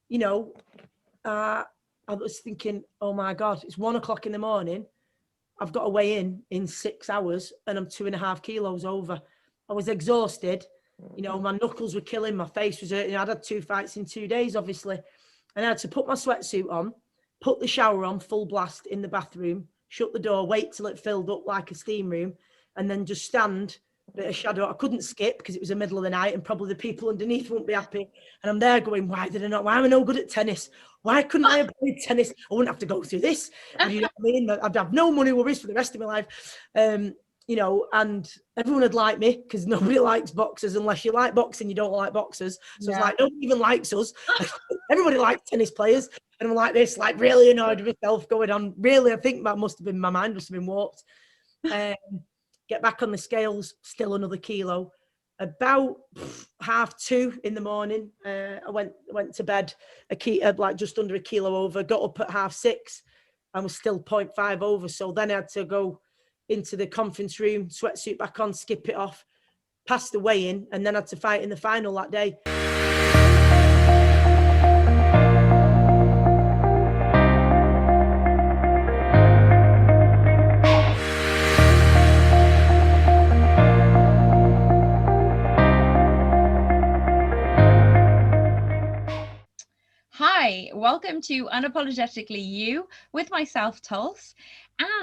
you know, I was thinking, oh my God, it's 1 o'clock in the morning. I've got to weigh in 6 hours and I'm 2.5 kilos over. I was exhausted. You know, my knuckles were killing, my face was hurting. I'd had 2 fights in 2 days, obviously. And I had to put my sweatsuit on, put the shower on full blast in the bathroom, shut the door, wait till it filled up like a steam room, and then just stand at a shadow. I couldn't skip because it was the middle of the night and probably the people underneath wouldn't be happy. And I'm there going, why am I no good at tennis? Why couldn't I have played tennis? I wouldn't have to go through this. And you know what I mean? I'd have no money worries for the rest of my life. You know, and everyone would like me because nobody likes boxers unless you like boxing, you don't like boxers. So it's like, nobody even likes us. Everybody likes tennis players. And I'm like this, like really annoyed with myself going on. Really, I think my mind must have been warped. Get back on the scales, still another kilo. About 2:30 in the morning, I went to bed like just under a kilo over, got up at 6:30 and was still 0.5 over. So then I had to go into the conference room, sweatsuit back on, skip it off, pass the weigh-in, and then had to fight in the final that day. Hi, welcome to Unapologetically You with myself, Tulse,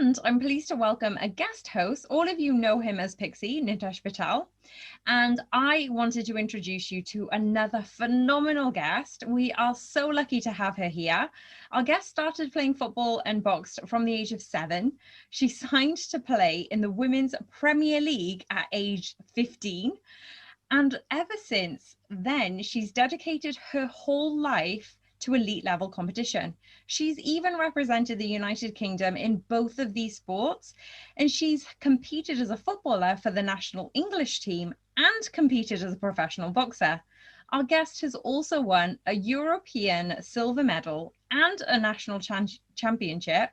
and I'm pleased to welcome a guest host. All of you know him as Pixie, Nitesh Patel, and I wanted to introduce you to another phenomenal guest. We are so lucky to have her here. Our guest started playing football and boxed from the age of 7. She signed to play in the Women's Premier League at age 15. And ever since then, she's dedicated her whole life to elite level competition. She's even represented the United Kingdom in both of these sports, and she's competed as a footballer for the national English team and competed as a professional boxer. Our guest has also won a European silver medal and a national championship,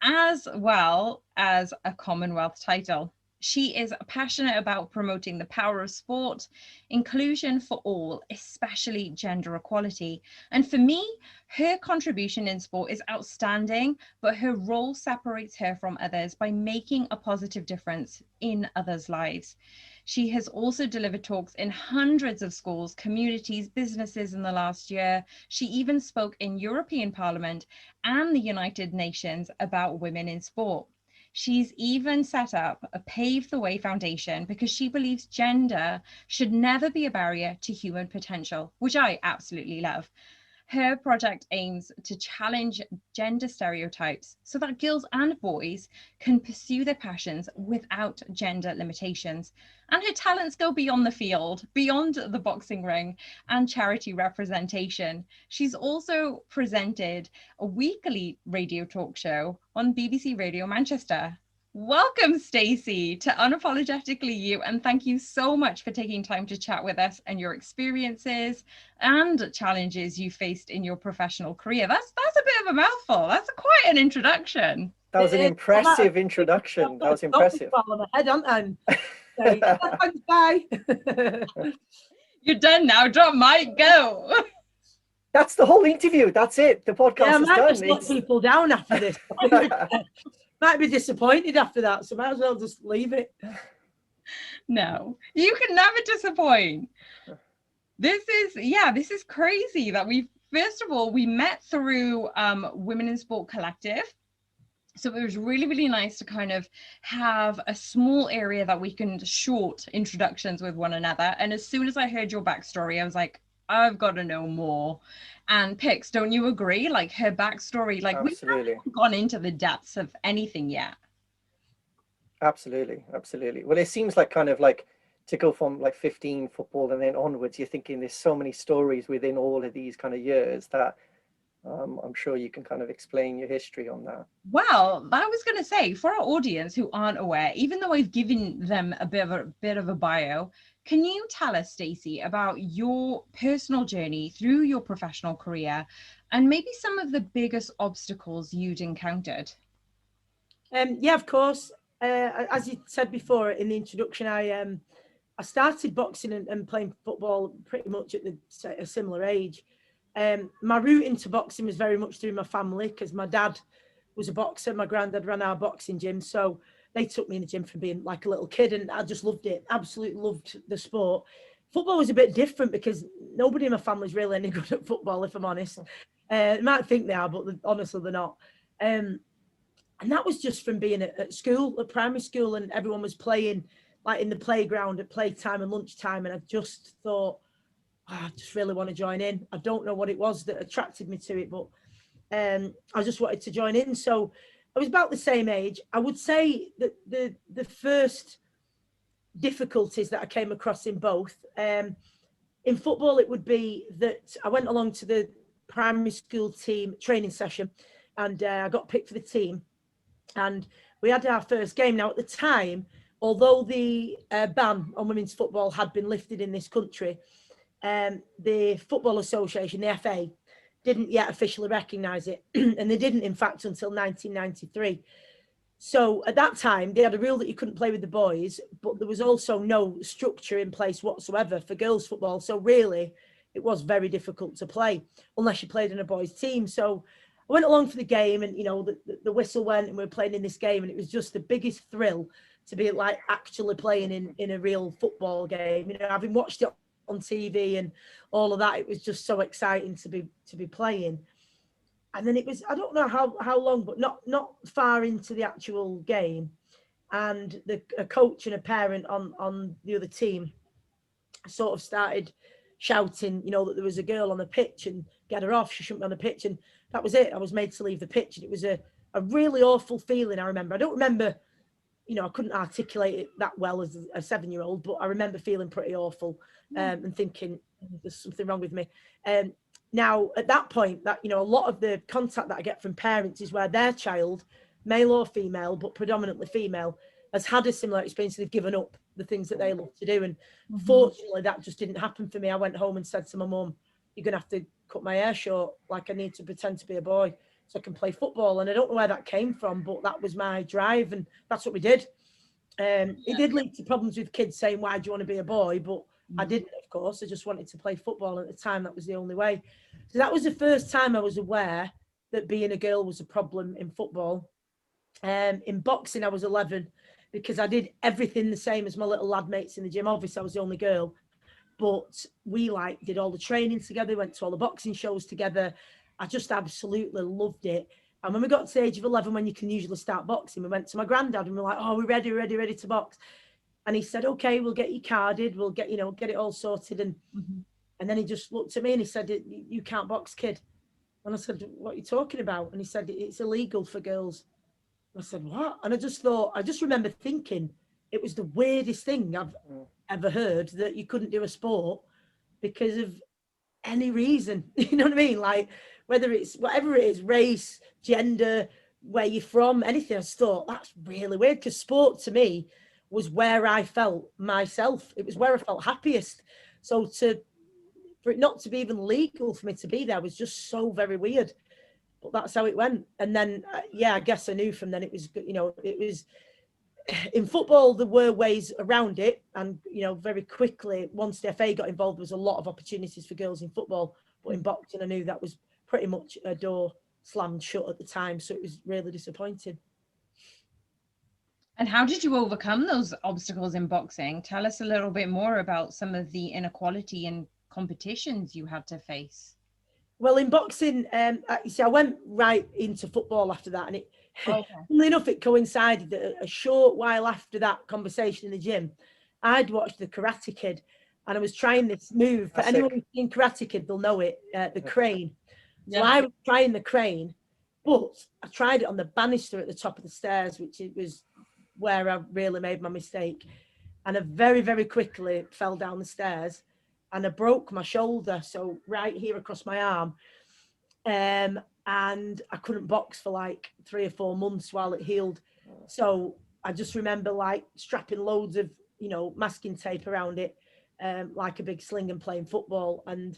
as well as a Commonwealth title. She is passionate about promoting the power of sport, inclusion for all, especially gender equality. And for me, her contribution in sport is outstanding, but her role separates her from others by making a positive difference in others' lives. She has also delivered talks in hundreds of schools, communities, businesses in the last year. She even spoke in European Parliament and the United Nations about women in sport. She's even set up a Pave the Way Foundation because she believes gender should never be a barrier to human potential, which I absolutely love. Her project aims to challenge gender stereotypes so that girls and boys can pursue their passions without gender limitations. And her talents go beyond the field, beyond the boxing ring and charity representation. She's also presented a weekly radio talk show on BBC Radio Manchester. Welcome, Stacey, to Unapologetically You, and thank you so much for taking time to chat with us and your experiences and challenges you faced in your professional career. That's a bit of a mouthful. That's quite an introduction. That was an impressive introduction. That was impressive. Bye. You're done now. Drop mic, go. That's the whole interview. That's it. The podcast is done. I might just let people down after this. Might be disappointed after that, so might as well just leave it. No, you can never disappoint. This is crazy that first of all, we met through Women in Sport Collective. So it was really, really nice to kind of have a small area that we can short introductions with one another. And as soon as I heard your backstory, I was like, I've got to know more. And Pix, don't you agree? Like her backstory, like absolutely. We haven't gone into the depths of anything yet. Absolutely. Well, it seems like kind of like to go from like 15 football and then onwards, you're thinking there's so many stories within all of these kind of years that I'm sure you can kind of explain your history on that. Well, I was going to say, for our audience who aren't aware, even though I've given them a bit of a bio, can you tell us, Stacey, about your personal journey through your professional career and maybe some of the biggest obstacles you'd encountered? Yeah, of course. As you said before in the introduction, I started boxing and playing football pretty much at a similar age. My route into boxing was very much through my family, because my dad was a boxer. My granddad ran our boxing gym. So they took me in the gym from being like a little kid, and I just loved it. Absolutely loved the sport. Football was a bit different because nobody in my family is really any good at football, if I'm honest. You might think they are, but honestly, they're not. And that was just from being at school, at primary school, and everyone was playing like in the playground at playtime and lunchtime. And I just thought, I just really want to join in. I don't know what it was that attracted me to it, but I just wanted to join in. So I was about the same age. I would say that the first difficulties that I came across in both, in football, it would be that I went along to the primary school team training session, and I got picked for the team, and we had our first game. Now at the time, although the ban on women's football had been lifted in this country, the Football Association, the FA, didn't yet officially recognise it, and they didn't, in fact, until 1993. So at that time, they had a rule that you couldn't play with the boys, but there was also no structure in place whatsoever for girls' football. So really, it was very difficult to play unless you played in a boys' team. So I went along for the game, and the whistle went, and we were playing in this game, and it was just the biggest thrill to be like actually playing in a real football game. Having watched it on TV and all of that, it was just so exciting to be playing. And then it was, I don't know how long, but not far into the actual game, and a coach and a parent on the other team sort of started shouting, that there was a girl on the pitch and get her off, she shouldn't be on the pitch. And that was it. I was made to leave the pitch, and it was a really awful feeling. I remember. I don't remember, I couldn't articulate it that well as a 7-year-old, but I remember feeling pretty awful, and thinking there's something wrong with me. Now, at that point, that a lot of the contact that I get from parents is where their child, male or female, but predominantly female, has had a similar experience. They've given up the things that they love to do. And fortunately, that just didn't happen for me. I went home and said to my mum, you're going to have to cut my hair short. Like, I need to pretend to be a boy so I can play football. And I don't know where that came from, but that was my drive. And that's what we did. It did lead to problems with kids saying, why do you want to be a boy? But I didn't, of course. I just wanted to play football. And at the time, that was the only way. So that was the first time I was aware that being a girl was a problem in football. In boxing, I was 11 because I did everything the same as my little lad mates in the gym. Obviously, I was the only girl, but we did all the training together, went to all the boxing shows together. I just absolutely loved it. And when we got to the age of 11, when you can usually start boxing, we went to my granddad and we're like, oh, we're ready to box. And he said, okay, we'll get you carded. We'll get it all sorted. And then he just looked at me and he said, you can't box, kid. And I said, what are you talking about? And he said, it's illegal for girls. And I said, what? And I just remember thinking it was the weirdest thing I've ever heard, that you couldn't do a sport because of any reason. You know what I mean? Like, whether it's whatever it is, race, gender, where you're from, anything. I just thought that's really weird, because sport to me was where I felt myself. It was where I felt happiest. So for it not to be even legal for me to be there was just so very weird. But that's how it went. And then, I guess I knew from then it was, it was in football, there were ways around it. And, very quickly, once the FA got involved, there was a lot of opportunities for girls in football. But in boxing, I knew that was pretty much a door slammed shut at the time. So it was really disappointing. And how did you overcome those obstacles in boxing? Tell us a little bit more about some of the inequality and competitions you had to face. Well, in boxing, I went right into football after that, and funnily enough, it coincided that a short while after that conversation in the gym, I'd watched The Karate Kid, and I was trying this move. For anyone who's seen Karate Kid, they'll know it, the crane. So I was trying the crane, but I tried it on the banister at the top of the stairs, which it was where I really made my mistake. And I very, very quickly fell down the stairs, and I broke my shoulder, so right here across my arm. And I couldn't box for like 3 or 4 months while it healed. So I just remember strapping loads of, masking tape around it, like a big sling, and playing football. And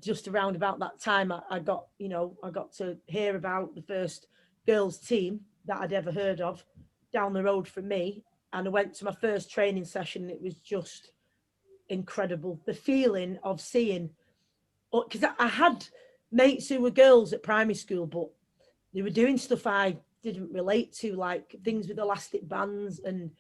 just around about that time, I got to hear about the first girls team that I'd ever heard of down the road from me. And I went to my first training session. It was just incredible. The feeling of seeing because I had mates who were girls at primary school, but they were doing stuff I didn't relate to, like things with elastic bands and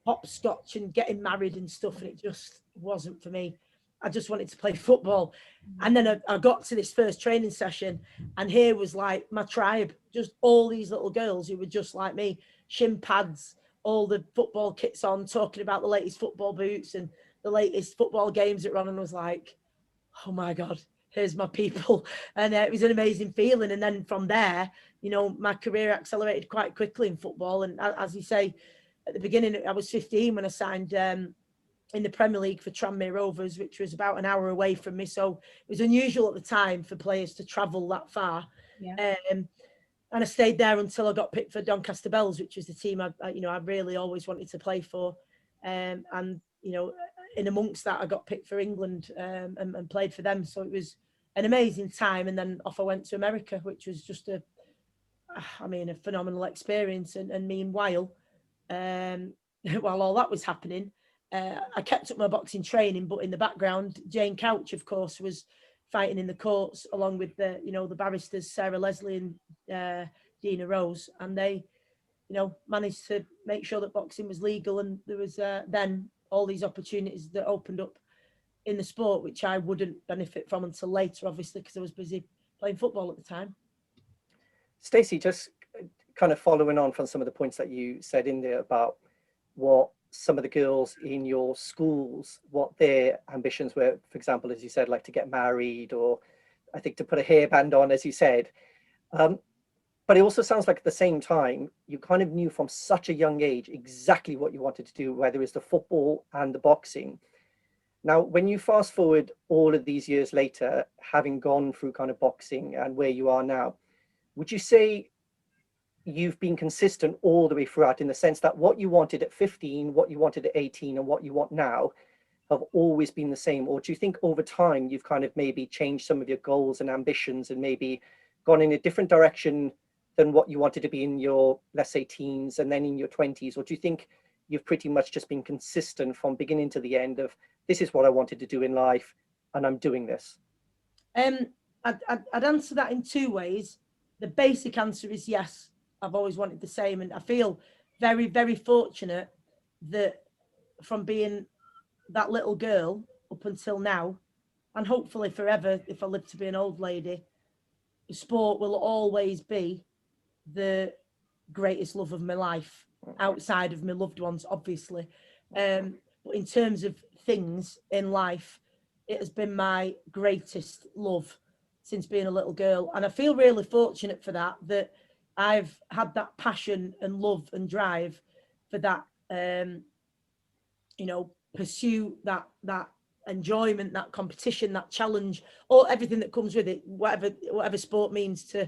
hopscotch and getting married and stuff, and it just wasn't for me. I just wanted to play football. And then I got to this first training session, and here was like my tribe, just all these little girls who were just like me, shin pads, all the football kits on, talking about the latest football boots and the latest football games that were on, and I was like, oh my God, here's my people. And it was an amazing feeling. And then from there, you know, my career accelerated quite quickly in football. And as you say, at the beginning, I was 15 when I signed in the Premier League for Tranmere Rovers, which was about an hour away from me. So it was unusual at the time for players to travel that far. Yeah. And I stayed there until I got picked for Doncaster Bells, which was the team I really always wanted to play for. And, you know, in amongst that, I got picked for England and played for them. So it was an amazing time. And then off I went to America, which was just a phenomenal experience. And meanwhile, while all that was happening, I kept up my boxing training, but in the background, Jane Couch, of course, was fighting in the courts along with the barristers, Sarah Leslie and Dina Rose. And they, managed to make sure that boxing was legal. And there was then all these opportunities that opened up in the sport, which I wouldn't benefit from until later, obviously, because I was busy playing football at the time. Stacey, just kind of following on from some of the points that you said in there about what some of the girls in your schools, what their ambitions were, for example, as you said, like to get married, or I think to put a hairband on, as you said. But it also sounds like at the same time, you kind of knew from such a young age exactly what you wanted to do, whether it's the football and the boxing. Now, when you fast forward all of these years later, having gone through kind of boxing and where you are now, would you say you've been consistent all the way throughout, in the sense that what you wanted at 15, what you wanted at 18, and what you want now have always been the same? Or do you think over time you've kind of maybe changed some of your goals and ambitions and maybe gone in a different direction than what you wanted to be in your, let's say, teens and then in your 20s? Or do you think you've pretty much just been consistent from beginning to the end of, this is what I wanted to do in life and I'm doing this? I'd answer that in two ways. The basic answer is yes, I've always wanted the same. And I feel very, very fortunate that from being that little girl up until now, and hopefully forever, if I live to be an old lady, sport will always be the greatest love of my life, outside of my loved ones, obviously. But in terms of things in life, it has been my greatest love since being a little girl. And I feel really fortunate for that I've had that passion and love and drive for that, pursue that enjoyment, that competition, that challenge, or everything that comes with it, whatever sport means to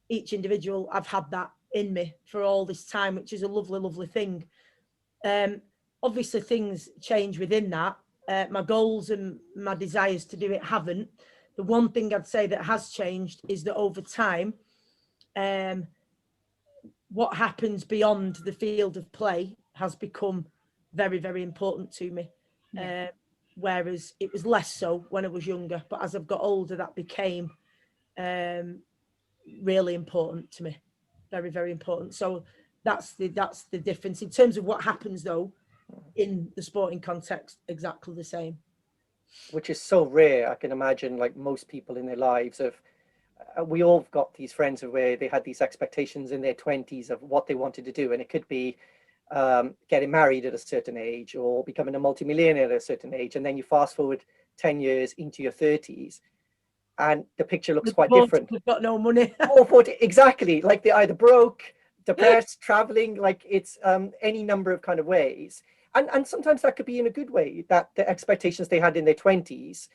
each individual. I've had that in me for all this time, which is a lovely, lovely thing. Obviously things change within that. My goals and my desires to do it haven't. The one thing I'd say that has changed is that over time, what happens beyond the field of play has become very, very important to me. Yeah. Whereas it was less so when I was younger, but as I've got older, that became really important to me. Very, very important. So that's the difference. In terms of what happens though, in the sporting context, exactly the same. Which is so rare. I can imagine, like most people in their lives, of we all got these friends where they had these expectations in their 20s of what they wanted to do, and it could be getting married at a certain age or becoming a multimillionaire at a certain age, and then you fast forward 10 years into your 30s and the picture looks quite different. They've got no money. Or 40, exactly, like they're either broke, depressed, traveling, like it's any number of kind of ways. And sometimes that could be in a good way, that the expectations they had in their 20s,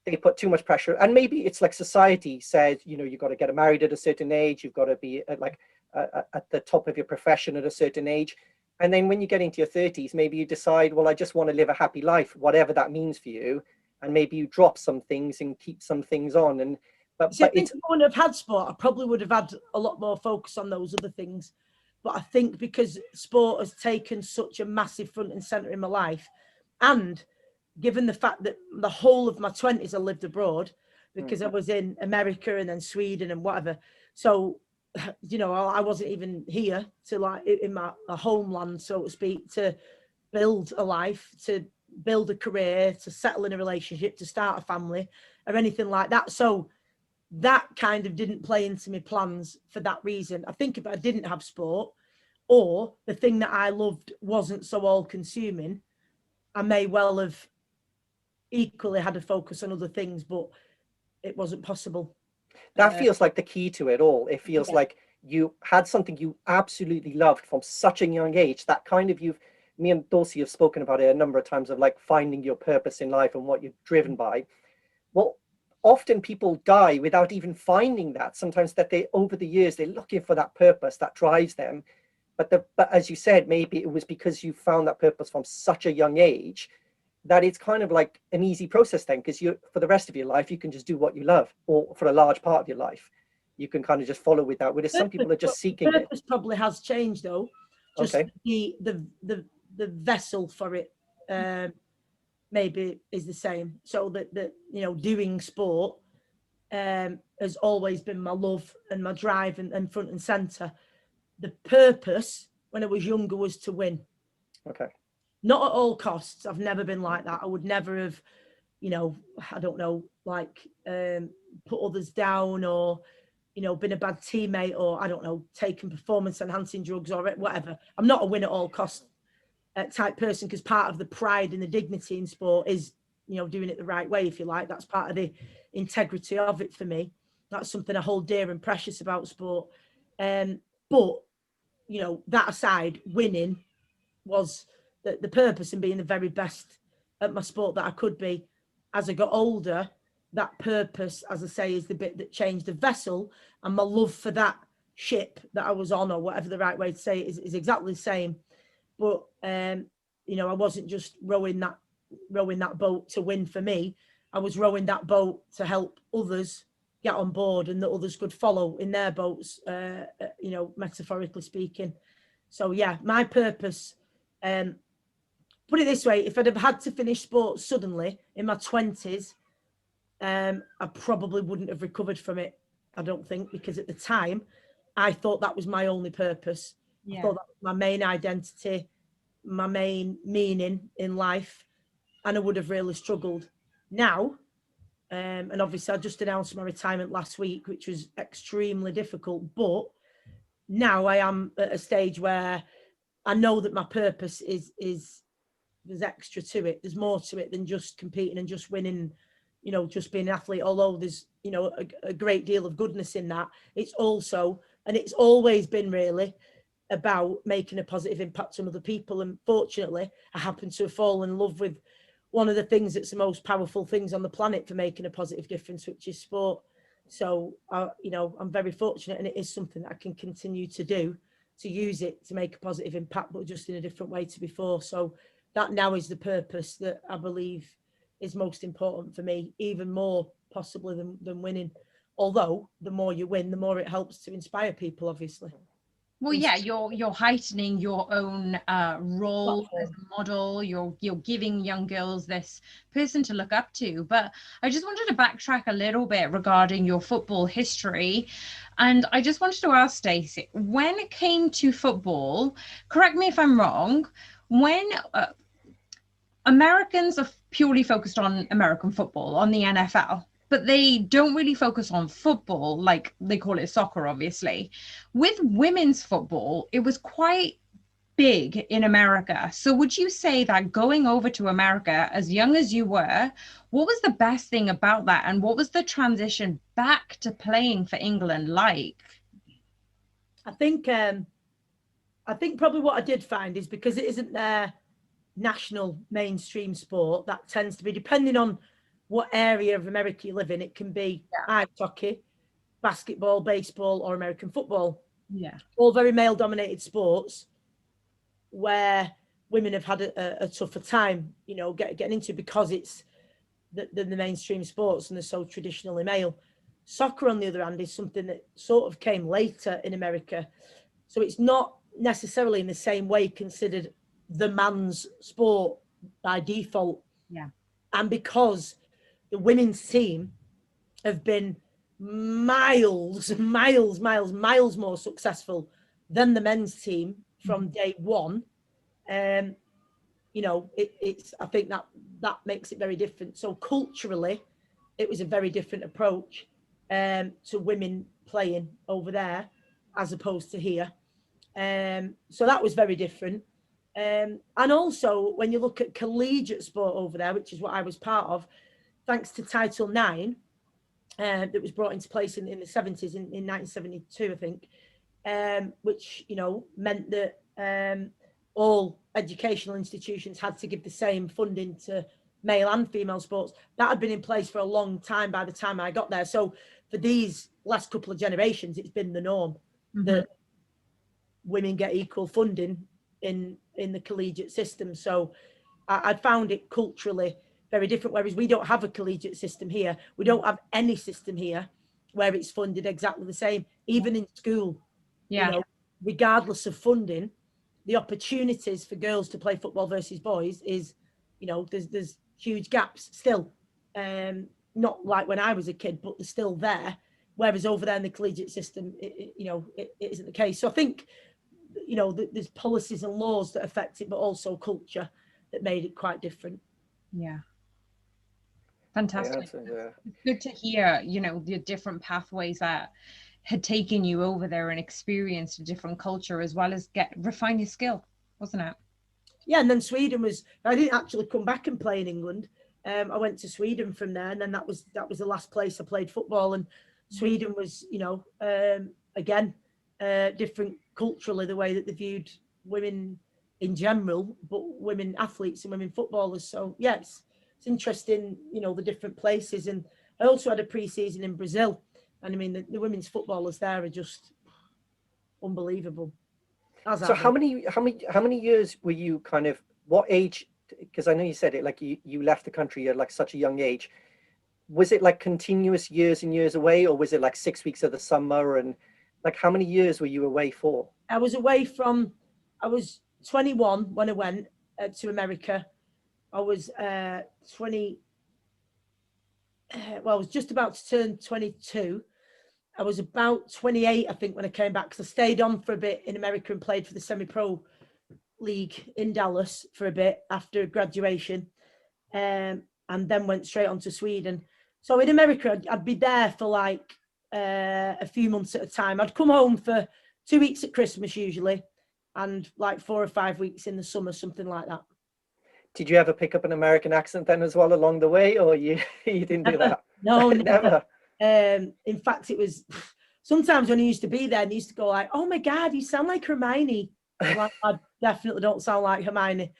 they put too much pressure. And maybe it's like society says, you've got to get married at a certain age, you've got to be at the top of your profession at a certain age. And then when you get into your 30s, maybe you decide, well, I just want to live a happy life, whatever that means for you. And maybe you drop some things and keep some things on. But I think if I wouldn't have had sport, I probably would have had a lot more focus on those other things. But I think because sport has taken such a massive front and centre in my life, and given the fact that the whole of my 20s I lived abroad, because I was in America and then Sweden and whatever. So, you know, I wasn't even here to like in my homeland, so to speak, to build a life, to build a career, to settle in a relationship, to start a family or anything like that. So that kind of didn't play into my plans for that reason. I think if I didn't have sport, or the thing that I loved wasn't so all consuming, I may well have equally had a focus on other things, but it wasn't possible. That feels like the key to it all. It feels Yeah. like you had something you absolutely loved from such a young age, that kind of me and Dulcie have spoken about it a number of times, of like finding your purpose in life and what you're driven by. Well, often people die without even finding that. Sometimes that they, over the years, they're looking for that purpose that drives them. But as you said, maybe it was because you found that purpose from such a young age that it's kind of like an easy process then, because you, for the rest of your life, you can just do what you love, or for a large part of your life, you can kind of just follow with that. Whereas some people are just seeking it. Purpose probably has changed though. Just Okay. the vessel for it maybe is the same. So that you know, doing sport has always been my love and my drive and front and center. The purpose when I was younger was to win. Okay. Not at all costs. I've never been like that. I would never have, you know, I don't know, like put others down, or, you know, been a bad teammate, or I don't know, taken performance enhancing drugs or whatever. I'm not a win at all cost type person, because part of the pride and the dignity in sport is, you know, doing it the right way, if you like. That's part of the integrity of it for me. That's something I hold dear and precious about sport. But, you know, that aside, winning was the purpose, and being the very best at my sport that I could be. As I got older, that purpose, as I say, is the bit that changed the vessel, and my love for that ship that I was on, or whatever the right way to say it is exactly the same. But you know, I wasn't just rowing that boat to win for me. I was rowing that boat to help others get on board, and that others could follow in their boats, you know, metaphorically speaking. So yeah, my purpose, put it this way, if I'd have had to finish sports suddenly in my 20s, I probably wouldn't have recovered from it, I don't think, because at the time I thought that was my only purpose. I thought that was my main identity, my main meaning in life, and I would have really struggled. Now, and obviously I just announced my retirement last week, which was extremely difficult, but now I am at a stage where I know that my purpose is there's extra to it. There's more to it than just competing and just winning, you know, just being an athlete. Although there's, you know, a great deal of goodness in that, it's also, and it's always been really about making a positive impact on other people. And fortunately, I happen to have fallen in love with one of the things that's the most powerful things on the planet for making a positive difference, which is sport. So, you know, I'm very fortunate, and it is something that I can continue to do, to use it to make a positive impact, but just in a different way to before. So that now is the purpose that I believe is most important for me, even more possibly than winning. Although the more you win, the more it helps to inspire people, obviously. Well, yeah, you're heightening your own role as a model. You're giving young girls this person to look up to. But I just wanted to backtrack a little bit regarding your football history, and I just wanted to ask Stacey, when it came to football, correct me if I'm wrong, when Americans are purely focused on American football, on the NFL, but they don't really focus on football, like they call it soccer, obviously. With women's football, it was quite big in America. So would you say that going over to America as young as you were, what was the best thing about that? And what was the transition back to playing for England like? I think probably what I did find is, because it isn't their national mainstream sport, that tends to be, depending on what area of America you live in, it can be ice hockey, basketball, baseball, or American football. Yeah. All very male dominated sports where women have had a tougher time, you know, getting into, because it's the mainstream sports and they're so traditionally male. Soccer, on the other hand, is something that sort of came later in America. So it's not necessarily in the same way considered the man's sport by default. Yeah. And because the women's team have been miles more successful than the men's team from day one. You know, it's I think that makes it very different. So culturally, it was a very different approach to women playing over there as opposed to here. So that was very different. And also, when you look at collegiate sport over there, which is what I was part of, thanks to Title IX, that was brought into place in the 70s, in 1972, I think, which, you know, meant that all educational institutions had to give the same funding to male and female sports. That had been in place for a long time by the time I got there. So for these last couple of generations, it's been the norm that women get equal funding in the collegiate system. So I found it culturally very different, whereas we don't have a collegiate system here. We don't have any system here where it's funded exactly the same, even in school. Yeah. You know, regardless of funding, the opportunities for girls to play football versus boys is, you know, there's huge gaps still. Not like when I was a kid, but they're still there. Whereas over there in the collegiate system, it isn't the case. So I think, you know, there's policies and laws that affect it, but also culture that made it quite different. Yeah. Fantastic. Yeah. It's good to hear, you know, the different pathways that had taken you over there and experienced a different culture, as well as refine your skill, wasn't it? Yeah, and then Sweden I didn't actually come back and play in England. I went to Sweden from there, and then that was the last place I played football. And Sweden was, you know, again, different culturally, the way that they viewed women in general, but women athletes and women footballers. So yeah, it's interesting, you know, the different places. And I also had a pre-season in Brazil, and I mean the women's footballers there are just unbelievable. So how many years were you kind of, what age, because I know you said it, like you left the country at like such a young age. Was it like continuous years and years away, or was it like 6 weeks of the summer? And like, how many years were you away for? I was 21 when I went to America. I was 20, well, I was just about to turn 22. I was about 28, I think, when I came back, because I stayed on for a bit in America and played for the semi-pro league in Dallas for a bit after graduation, and then went straight on to Sweden. So in America, I'd be there for like a few months at a time. I'd come home for 2 weeks at Christmas usually, and like 4 or 5 weeks in the summer, something like that. Did you ever pick up an American accent then as well along the way, or you didn't do that? No, never. In fact, it was sometimes when I used to be there, and used to go like, "Oh my God, you sound like Hermione." Like, I definitely don't sound like Hermione.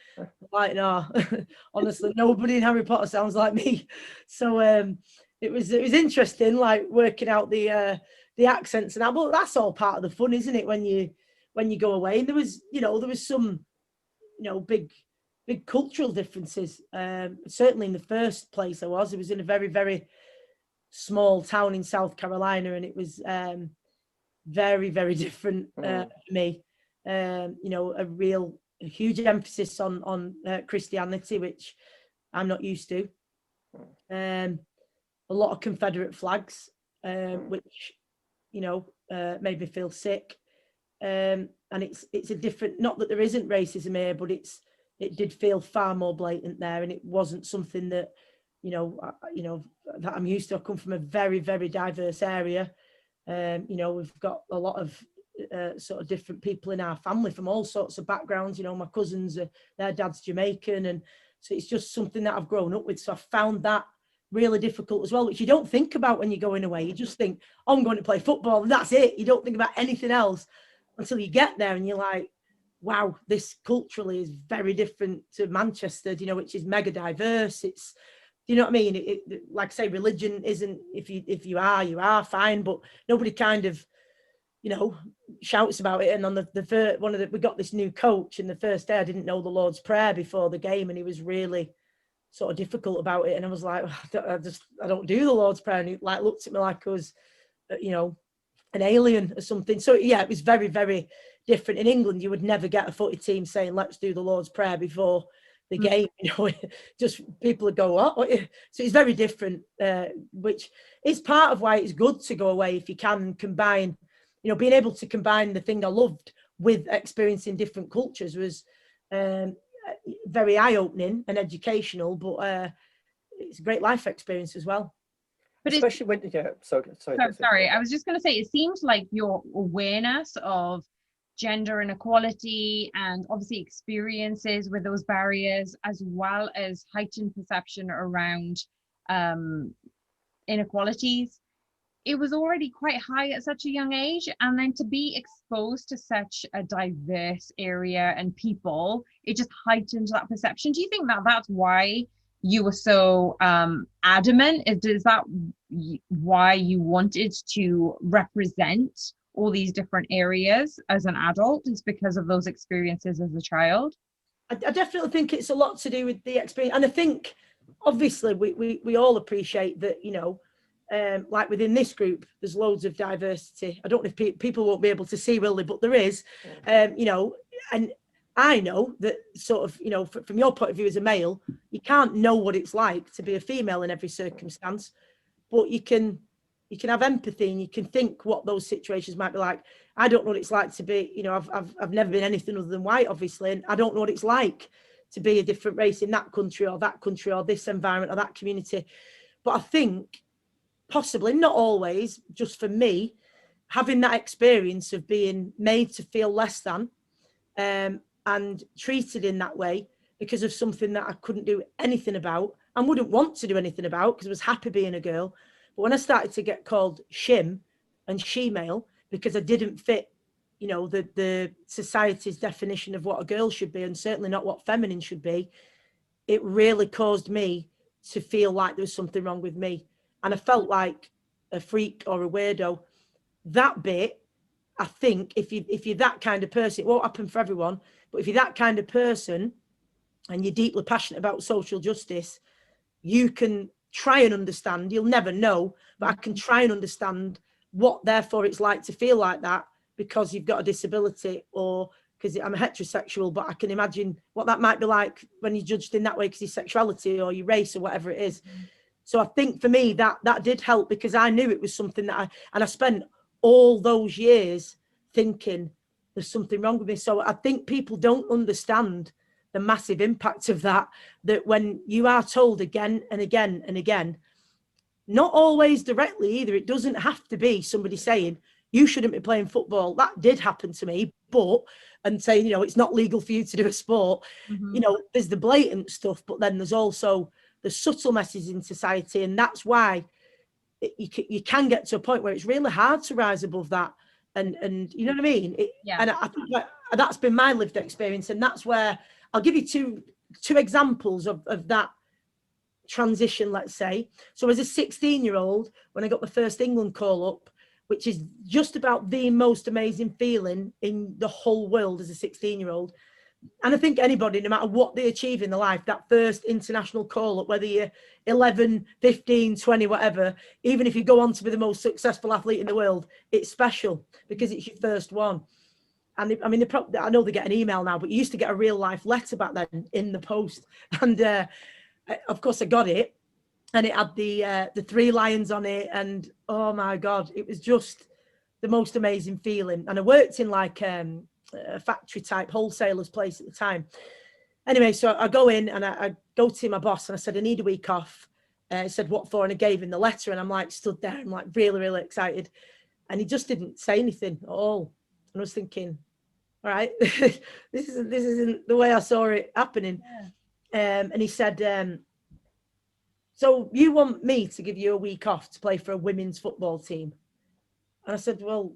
Like, no, honestly, nobody in Harry Potter sounds like me. So it was interesting, like working out the accents and that. But that's all part of the fun, isn't it? When you go away, and there was some, you know, big cultural differences. Certainly in the first place I was in a very, very small town in South Carolina, and it was very, very different for me. You know, a huge emphasis on Christianity, which I'm not used to. A lot of Confederate flags, which, you know, made me feel sick. And it's a different, not that there isn't racism here, but it did feel far more blatant there, and it wasn't something that, you know, that I'm used to. I come from a very, very diverse area. You know, we've got a lot of sort of different people in our family from all sorts of backgrounds. You know, my cousins, their dad's Jamaican, and so it's just something that I've grown up with. So I found that really difficult as well, which you don't think about when you're going away. You just think, oh, I'm going to play football, and that's it. You don't think about anything else until you get there, and you're like, wow, this culturally is very different to Manchester, you know, which is mega diverse. It's, you know what I mean? It like I say, religion isn't, if you are fine, but nobody kind of, you know, shouts about it. And on the first we got this new coach, and the first day I didn't know the Lord's Prayer before the game, and he was really sort of difficult about it. And I was like, I don't do the Lord's Prayer. And he like looked at me like I was, you know, an alien or something. So yeah, it was very, very different. In England, you would never get a footy team saying, let's do the Lord's Prayer before the game, you know, just people would go, what? So it's very different, which is part of why it's good to go away if you can combine, you know, being able to combine the thing I loved with experiencing different cultures was very eye-opening and educational, but it's a great life experience as well. But Especially when, yeah, sorry. Sorry, I was just going to say, it seems like your awareness of gender inequality and obviously experiences with those barriers, as well as heightened perception around inequalities, it was already quite high at such a young age. And then to be exposed to such a diverse area and people, it just heightened that perception. Do you think that that's why you were so adamant? Is that why you wanted to represent all these different areas as an adult? Is because of those experiences as a child? I definitely think it's a lot to do with the experience. And I think, obviously, we all appreciate that, you know, like within this group, there's loads of diversity. I don't know if people won't be able to see, will they? But there is, you know, and I know that sort of, you know, from your point of view as a male, you can't know what it's like to be a female in every circumstance, but you can have empathy and you can think what those situations might be like. I don't know what it's like to be, you know, I've never been anything other than white, obviously, and I don't know what it's like to be a different race in that country or this environment or that community. But I think possibly, not always, just for me, having that experience of being made to feel less than and treated in that way because of something that I couldn't do anything about and wouldn't want to do anything about because I was happy being a girl. But when I started to get called shim and she-male because I didn't fit, you know, the society's definition of what a girl should be and certainly not what feminine should be, it really caused me to feel like there was something wrong with me. And I felt like a freak or a weirdo. That bit, I think, if you're that kind of person, it won't happen for everyone, but if you're that kind of person and you're deeply passionate about social justice, you can try and understand. You'll never know, but I can try and understand what, therefore, it's like to feel like that because you've got a disability or because I'm a heterosexual, but I can imagine what that might be like when you're judged in that way because your sexuality or your race or whatever it is. So I think for me that did help because I knew it was something that I spent all those years thinking there's something wrong with me. So I think people don't understand the massive impact of that when you are told again and again and again, not always directly either. It doesn't have to be somebody saying you shouldn't be playing football. That did happen to me, and saying, you know, it's not legal for you to do a sport. You know, there's the blatant stuff, but then there's also the subtle messages in society. And that's why you can get to a point where it's really hard to rise above that. And you know what I mean? And I think that's been my lived experience. And that's where I'll give you two examples of that transition, let's say. So as a 16-year-old, when I got my first England call up, which is just about the most amazing feeling in the whole world as a 16-year-old. And I think anybody, no matter what they achieve in their life, that first international call up, whether you're 11, 15, 20, whatever, even if you go on to be the most successful athlete in the world, it's special because it's your first one. And I mean, I know they get an email now, but you used to get a real life letter back then in the post. And of course I got it, and it had the 3 lions on it. And oh my God, it was just the most amazing feeling. And I worked in like a factory type wholesaler's place at the time. Anyway, so I go in and I go to my boss and I said, I need a week off. He said, what for? And I gave him the letter and I'm like stood there. I'm like really, really excited. And he just didn't say anything at all. And I was thinking, all right, this isn't the way I saw it happening. Yeah. And he said, so you want me to give you a week off to play for a women's football team? And I said, well,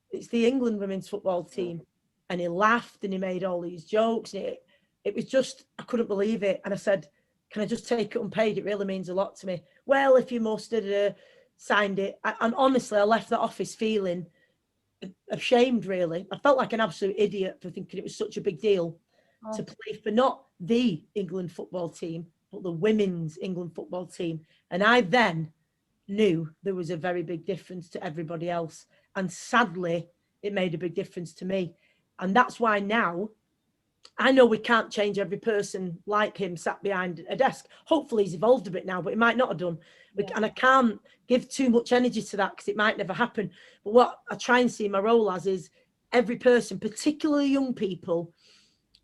it's the England women's football team. And he laughed and he made all these jokes. And it was just, I couldn't believe it. And I said, can I just take it unpaid? It really means a lot to me. Well, if you must have signed it. And honestly, I left that office feeling ashamed, really. I felt like an absolute idiot for thinking it was such a big deal to play for not the England football team, but the women's England football team. And I then knew there was a very big difference to everybody else. And sadly, it made a big difference to me. And that's why now, I know we can't change every person like him sat behind a desk. Hopefully he's evolved a bit now, but he might not have done. Yeah. And I can't give too much energy to that because it might never happen. But what I try and see my role as is every person, particularly young people,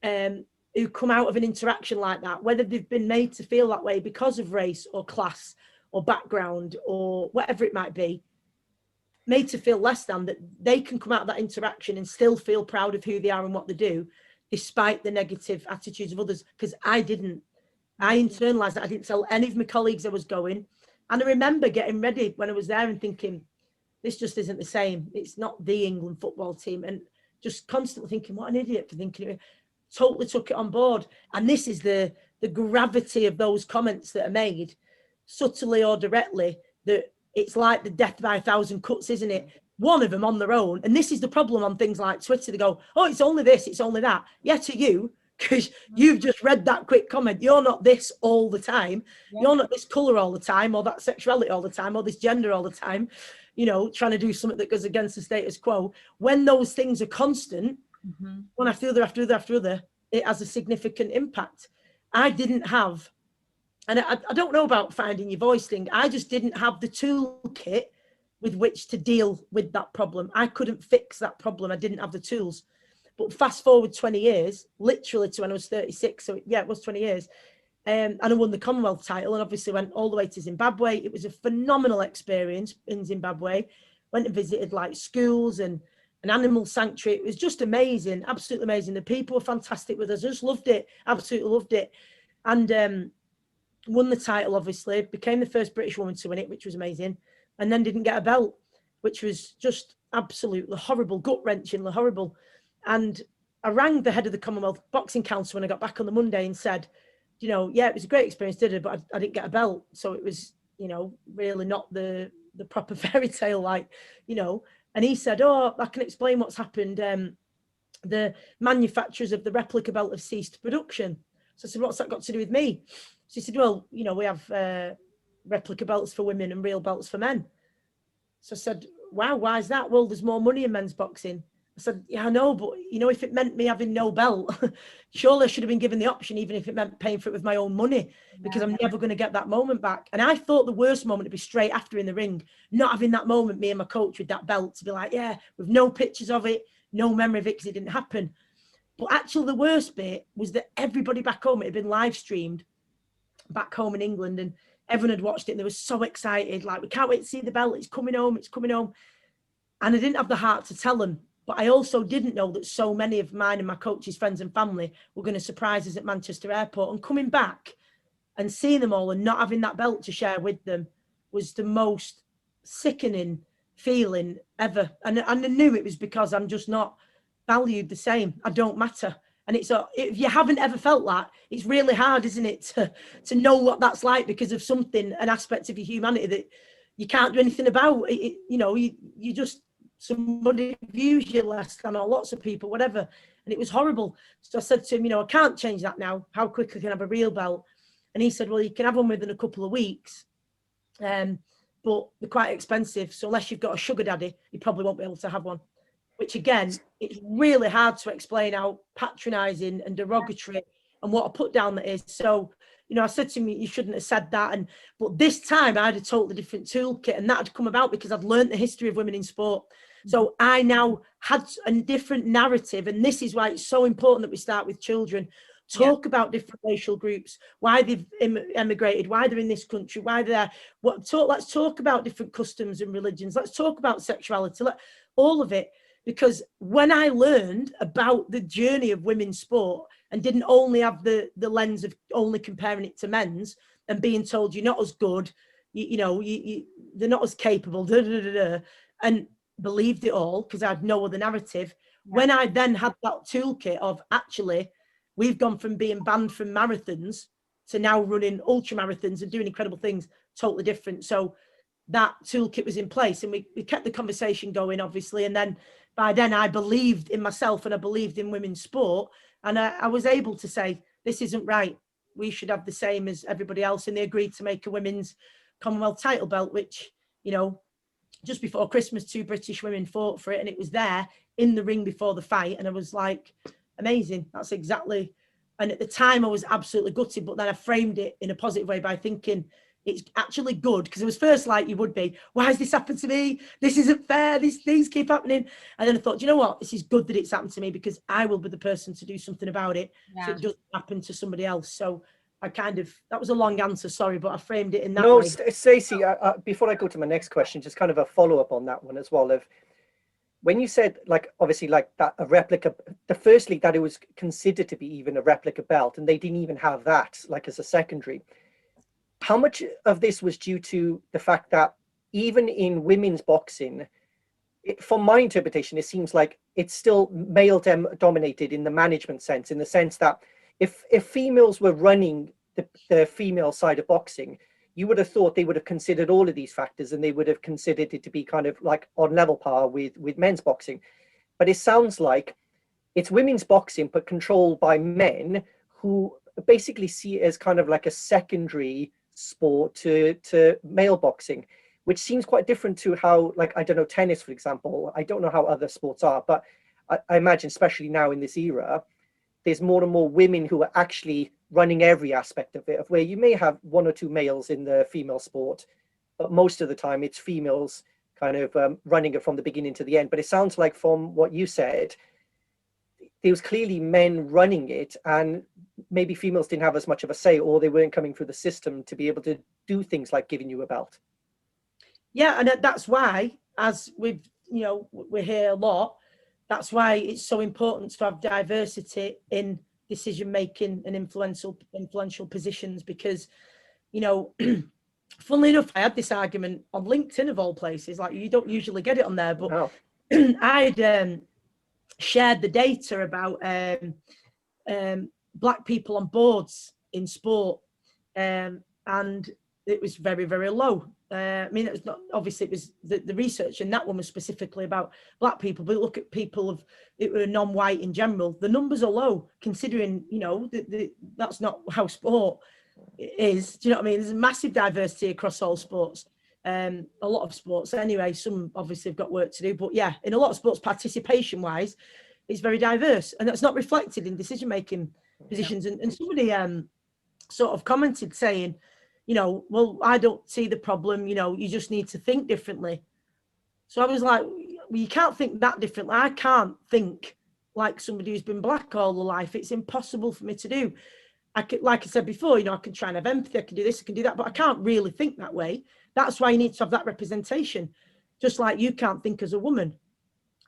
who come out of an interaction like that, whether they've been made to feel that way because of race or class or background or whatever it might be, made to feel less than, that they can come out of that interaction and still feel proud of who they are and what they do, despite the negative attitudes of others. Because I didn't. I internalized that. I didn't tell any of my colleagues I was going. And I remember getting ready when I was there and thinking, this just isn't the same. It's not the England football team. And just constantly thinking, what an idiot for thinking of it. Totally took it on board. And this is the gravity of those comments that are made, subtly or directly, that it's like the death by 1,000 cuts, isn't it? One of them on their own. And this is the problem on things like Twitter. They go, oh, it's only this, it's only that. Yeah, to you, because you've just read that quick comment. You're not this all the time. Yeah. You're not this colour all the time, or that sexuality all the time, or this gender all the time, you know, trying to do something that goes against the status quo. When those things are constant, when I feel after other, it has a significant impact. I didn't have, and I don't know about finding your voice thing. I just didn't have the toolkit with which to deal with that problem. I couldn't fix that problem. I didn't have the tools. But fast forward 20 years, literally to when I was 36. So yeah, it was 20 years. And I won the Commonwealth title and obviously went all the way to Zimbabwe. It was a phenomenal experience in Zimbabwe. Went and visited like schools and an animal sanctuary. It was just amazing, absolutely amazing. The people were fantastic with us. I just loved it, absolutely loved it. And won the title, obviously, became the first British woman to win it, which was amazing. And then didn't get a belt, which was just absolutely horrible, gut-wrenchingly horrible. And I rang the head of the Commonwealth Boxing Council when I got back on the Monday and said, you know, yeah, it was a great experience, but I didn't get a belt. So it was, you know, really not the proper fairy tale, like, you know. And he said, oh, I can explain what's happened. The manufacturers of the replica belt have ceased production. So I said, what's that got to do with me? So he said, well, you know, we have replica belts for women and real belts for men. So I said, wow, why is that? Well, there's more money in men's boxing. I said, yeah, I know, but, you know, if it meant me having no belt, surely I should have been given the option, even if it meant paying for it with my own money, because I'm never going to get that moment back. And I thought the worst moment would be straight after in the ring, not having that moment, me and my coach with that belt, to be like, yeah, with no pictures of it, no memory of it, because it didn't happen. But actually the worst bit was that everybody back home, it had been live streamed back home in England, and everyone had watched it and they were so excited, like, we can't wait to see the belt, it's coming home, it's coming home. And I didn't have the heart to tell them. But I also didn't know that so many of mine and my coach's friends and family were going to surprise us at Manchester Airport. And coming back and seeing them all and not having that belt to share with them was the most sickening feeling ever. And I knew it was because I'm just not valued the same. I don't matter. And it's if you haven't ever felt that, it's really hard, isn't it, to know what that's like because of something, an aspect of your humanity that you can't do anything about. You know, you just, somebody views you less than, or lots of people, whatever. And it was horrible. So I said to him, you know, I can't change that now. How quickly can I have a real belt? And he said, well, you can have one within a couple of weeks. But they're quite expensive. So unless you've got a sugar daddy, you probably won't be able to have one. Which again, it's really hard to explain how patronising and derogatory and what a put down that is. So, you know, I said to him, you shouldn't have said that. But this time I had a totally different toolkit, and that had come about because I'd learned the history of women in sport. So I now had a different narrative, and this is why it's so important that we start with children. Talk about different racial groups, why they've emigrated, why they're in this country, why they're there. Let's talk about different customs and religions. Let's talk about sexuality, all of it. Because when I learned about the journey of women's sport and didn't only have the lens of only comparing it to men's and being told you're not as good, they're not as capable, and believed it all because I had no other narrative. When I then had that toolkit of actually, we've gone from being banned from marathons to now running ultra marathons and doing incredible things, totally different. So that toolkit was in place, and we kept the conversation going, obviously. And then by then I believed in myself and I believed in women's sport. And I was able to say, this isn't right. We should have the same as everybody else. And they agreed to make a women's Commonwealth title belt, which, you know, just before Christmas, 2 British women fought for it, and it was there in the ring before the fight. And I was like, amazing. That's exactly. And at the time I was absolutely gutted, but then I framed it in a positive way by thinking it's actually good, because it was first like you would be, why has this happened to me? This isn't fair. These things keep happening. And then I thought, you know what? This is good that it's happened to me, because I will be the person to do something about it. Yeah. So it doesn't happen to somebody else. So I kind of, that was a long answer, sorry, but I framed it in that No, way. Stacey, before I go to my next question, just kind of a follow-up on that one as well. Of when you said, like, obviously, like that a replica, firstly that it was considered to be even a replica belt, and they didn't even have that, like, as a secondary. How much of this was due to the fact that even in women's boxing, from my interpretation, it seems like it's still male dominated in the management sense, in the sense that if females were running the female side of boxing, you would have thought they would have considered all of these factors, and they would have considered it to be kind of like on level par with men's boxing. But it sounds like it's women's boxing, but controlled by men who basically see it as kind of like a secondary sport to male boxing, which seems quite different to how, like, I don't know, tennis, for example. I don't know how other sports are, but I imagine, especially now in this era, there's more and more women who are actually running every aspect of it, of where you may have one or two males in the female sport, but most of the time it's females kind of running it from the beginning to the end. But it sounds like, from what you said, there was clearly men running it, and maybe females didn't have as much of a say, or they weren't coming through the system to be able to do things like giving you a belt. Yeah, and that's why, as we've, you know, we hear a lot, that's why it's so important to have diversity in decision making and influential positions, because, you know, funnily enough, I had this argument on LinkedIn of all places. Like, you don't usually get it on there, but Wow. I'd shared the data about black people on boards in sport, and it was very, very low. I mean, it was not, obviously it was the research, and that one was specifically about black people, but look at people of it were non-white in general, the numbers are low, considering, you know, that's not how sport is. Do you know what I mean? There's a massive diversity across all sports, a lot of sports anyway. Some obviously have got work to do, but yeah, in a lot of sports, participation wise, it's very diverse, and that's not reflected in decision making positions. And somebody sort of commented saying, you know, well, I don't see the problem, you know, you just need to think differently. So I was like, well, you can't think that differently. I can't think like somebody who's been black all their life. It's impossible for me to do. I could, like I said before, you know, I can try and have empathy, I can do this, I can do that, but I can't really think that way. That's why you need to have that representation. Just like you can't think as a woman.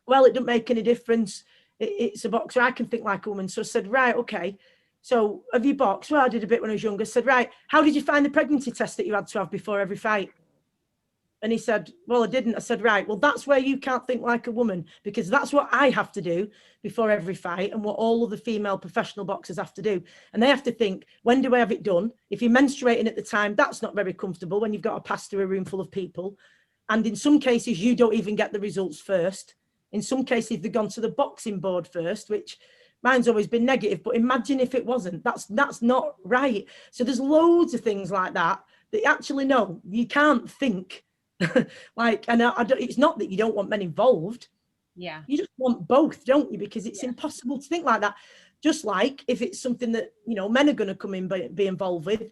Well, it doesn't make any difference. It's a boxer. I can think like a woman. So I said, right, okay. So have you boxed? Well, I did a bit when I was younger. I said, right, how did you find the pregnancy test that you had to have before every fight? And he said, well, I didn't. I said, right, well, that's where you can't think like a woman, because that's what I have to do before every fight, and what all of the female professional boxers have to do. And they have to think, when do I have it done? If you're menstruating at the time, that's not very comfortable when you've got to pass through a room full of people. And in some cases, you don't even get the results first. In some cases, they've gone to the boxing board first, which mine's always been negative. But imagine if it wasn't. That's not right. So there's loads of things like that actually, no, you can't think. Like, and it's not that you don't want men involved. Yeah. You just want both, don't you? Because it's impossible to think like that. Just like if it's something that, you know, men are going to come in, be involved with,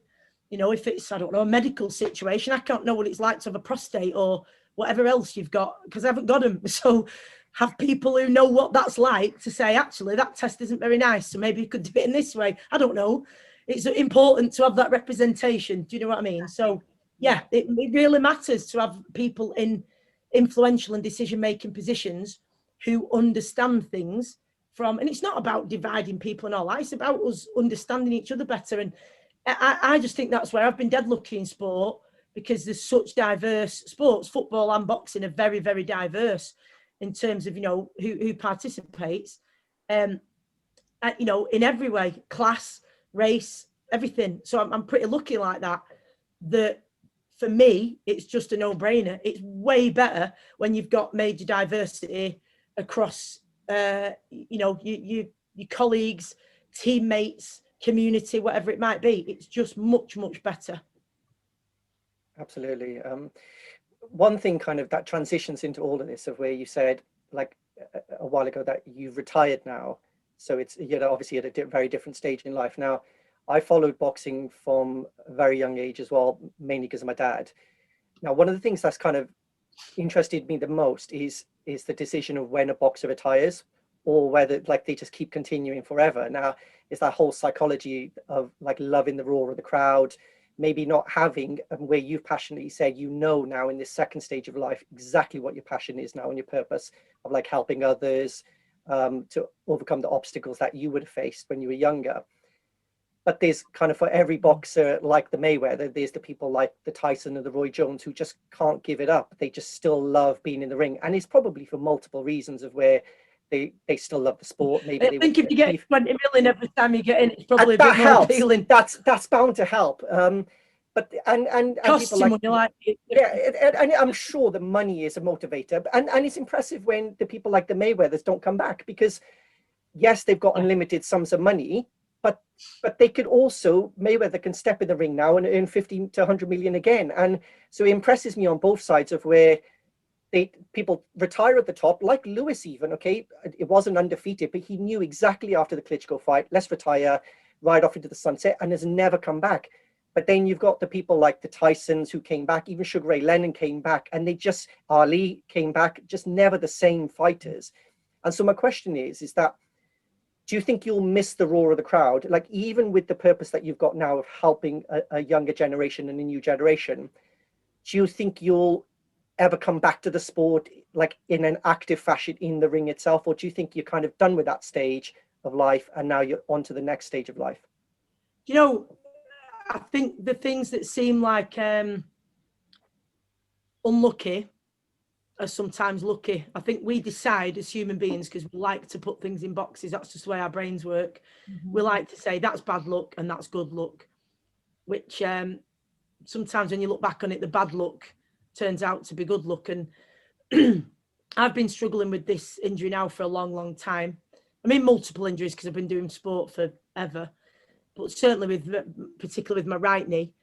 you know, if it's, I don't know, a medical situation, I can't know what it's like to have a prostate or whatever else you've got, because I haven't got them. So have people who know what that's like to say, actually, that test isn't very nice, so maybe you could do it in this way. I don't know. It's important to have that representation. Do you know what I mean? So yeah, it really matters to have people in influential and decision-making positions who understand things from, and it's not about dividing people and all that, it's about us understanding each other better. And I just think that's where I've been dead lucky in sport, because there's such diverse sports. Football and boxing are very, very diverse in terms of, you know, who participates, you know, in every way, class, race, everything. So I'm pretty lucky like that, that for me, it's just a no-brainer. It's way better when you've got major diversity across, you know, your colleagues, teammates, community, whatever it might be. It's just much, much better. Absolutely. One thing kind of that transitions into all of this, of where you said, like, a while ago, that you've retired now. So it's, you know, obviously at a very different stage in life. Now, I followed boxing from a very young age as well, mainly because of my dad. Now, one of the things that's kind of interested me the most is the decision of when a boxer retires, or whether like they just keep continuing forever. Now, it's that whole psychology of like loving the roar of the crowd, maybe not having, where you've passionately said, you know, now in this second stage of life exactly what your passion is now and your purpose of like helping others to overcome the obstacles that you would have faced when you were younger. But there's kind of, for every boxer like the Mayweather, there's the people like the Tyson and the Roy Jones who just can't give it up. They just still love being in the ring, and it's probably for multiple reasons of where they still love the sport. Maybe I think if you get 20 million every time you get in, it's probably a that bit more helps. appealing. That's bound to help. But and Costs people you like, money, like yeah, and I'm sure the money is a motivator, and it's impressive when the people like the Mayweathers don't come back, because yes, they've got unlimited sums of money, but they could also, Mayweather can step in the ring now and earn 50 to 100 million again. And so it impresses me on both sides of where people retire at the top, like Lewis even, okay, it wasn't undefeated, but he knew exactly after the Klitschko fight, let's retire, ride off into the sunset, and has never come back. But then you've got the people like the Tysons who came back, even Sugar Ray Leonard came back, and Ali came back, just never the same fighters. And so my question is that, do you think you'll miss the roar of the crowd? Like, even with the purpose that you've got now of helping a younger generation and a new generation, do you think you'll ever come back to the sport like in an active fashion in the ring itself? Or do you think you're kind of done with that stage of life and now you're on to the next stage of life? You know, I think the things that seem like unlucky are sometimes lucky. I think we decide as human beings, because we like to put things in boxes. That's just the way our brains work. Mm-hmm. We like to say that's bad luck and that's good luck, which sometimes when you look back on it, the bad luck turns out to be good luck. And I've been struggling with this injury now for a long, long time. I mean, multiple injuries because I've been doing sport forever, but certainly particularly with my right knee,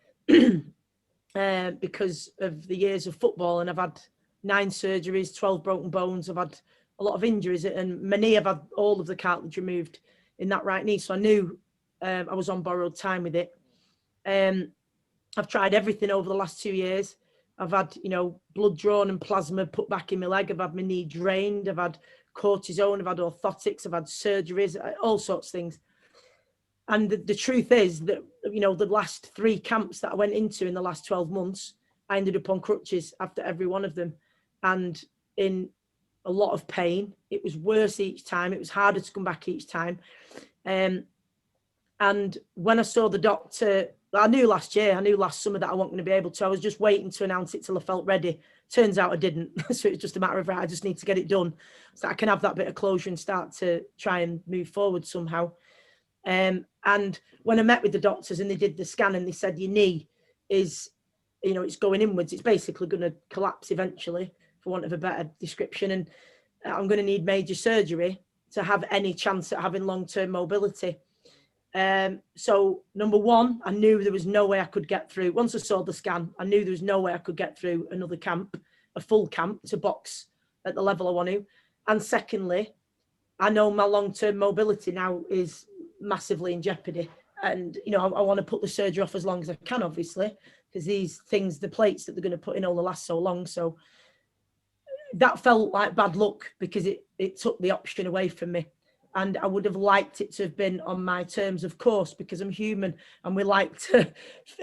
because of the years of football, and I've had 9 surgeries, 12 broken bones. I've had a lot of injuries, and my knee, I've had all of the cartilage removed in that right knee. So I knew I was on borrowed time with it. I've tried everything over the last 2 years. I've had, you know, blood drawn and plasma put back in my leg. I've had my knee drained. I've had cortisone. I've had orthotics. I've had surgeries, all sorts of things. And the truth is that, you know, the last 3 camps that I went into in the last 12 months, I ended up on crutches after every one of them, and in a lot of pain. It was worse each time. It was harder to come back each time. And when I saw the doctor, I knew last summer that I wasn't going to be able to. I was just waiting to announce it till I felt ready. Turns out I didn't. So it's just a matter of, right, I just need to get it done so I can have that bit of closure and start to try and move forward somehow. And when I met with the doctors and they did the scan and they said, your knee is, you know, it's going inwards. It's basically going to collapse eventually, for want of a better description. And I'm going to need major surgery to have any chance at having long-term mobility. So number one, I knew there was no way I could get through. Once I saw the scan, I knew there was no way I could get through another camp, a full camp, to box at the level I want to. And secondly, I know my long-term mobility now is massively in jeopardy. And, you know, I want to put the surgery off as long as I can, obviously, because these things, the plates that they're going to put in, only last so long. So that felt like bad luck, because it took the option away from me. And I would have liked it to have been on my terms, of course, because I'm human and we like to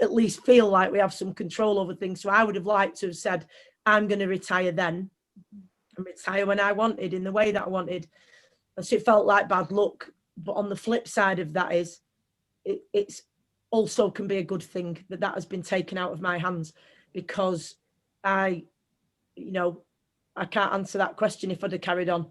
at least feel like we have some control over things. So I would have liked to have said, I'm going to retire then and retire when I wanted, in the way that I wanted. And so it felt like bad luck. But on the flip side of that is, it's also can be a good thing that has been taken out of my hands, because I can't answer that question if I'd have carried on,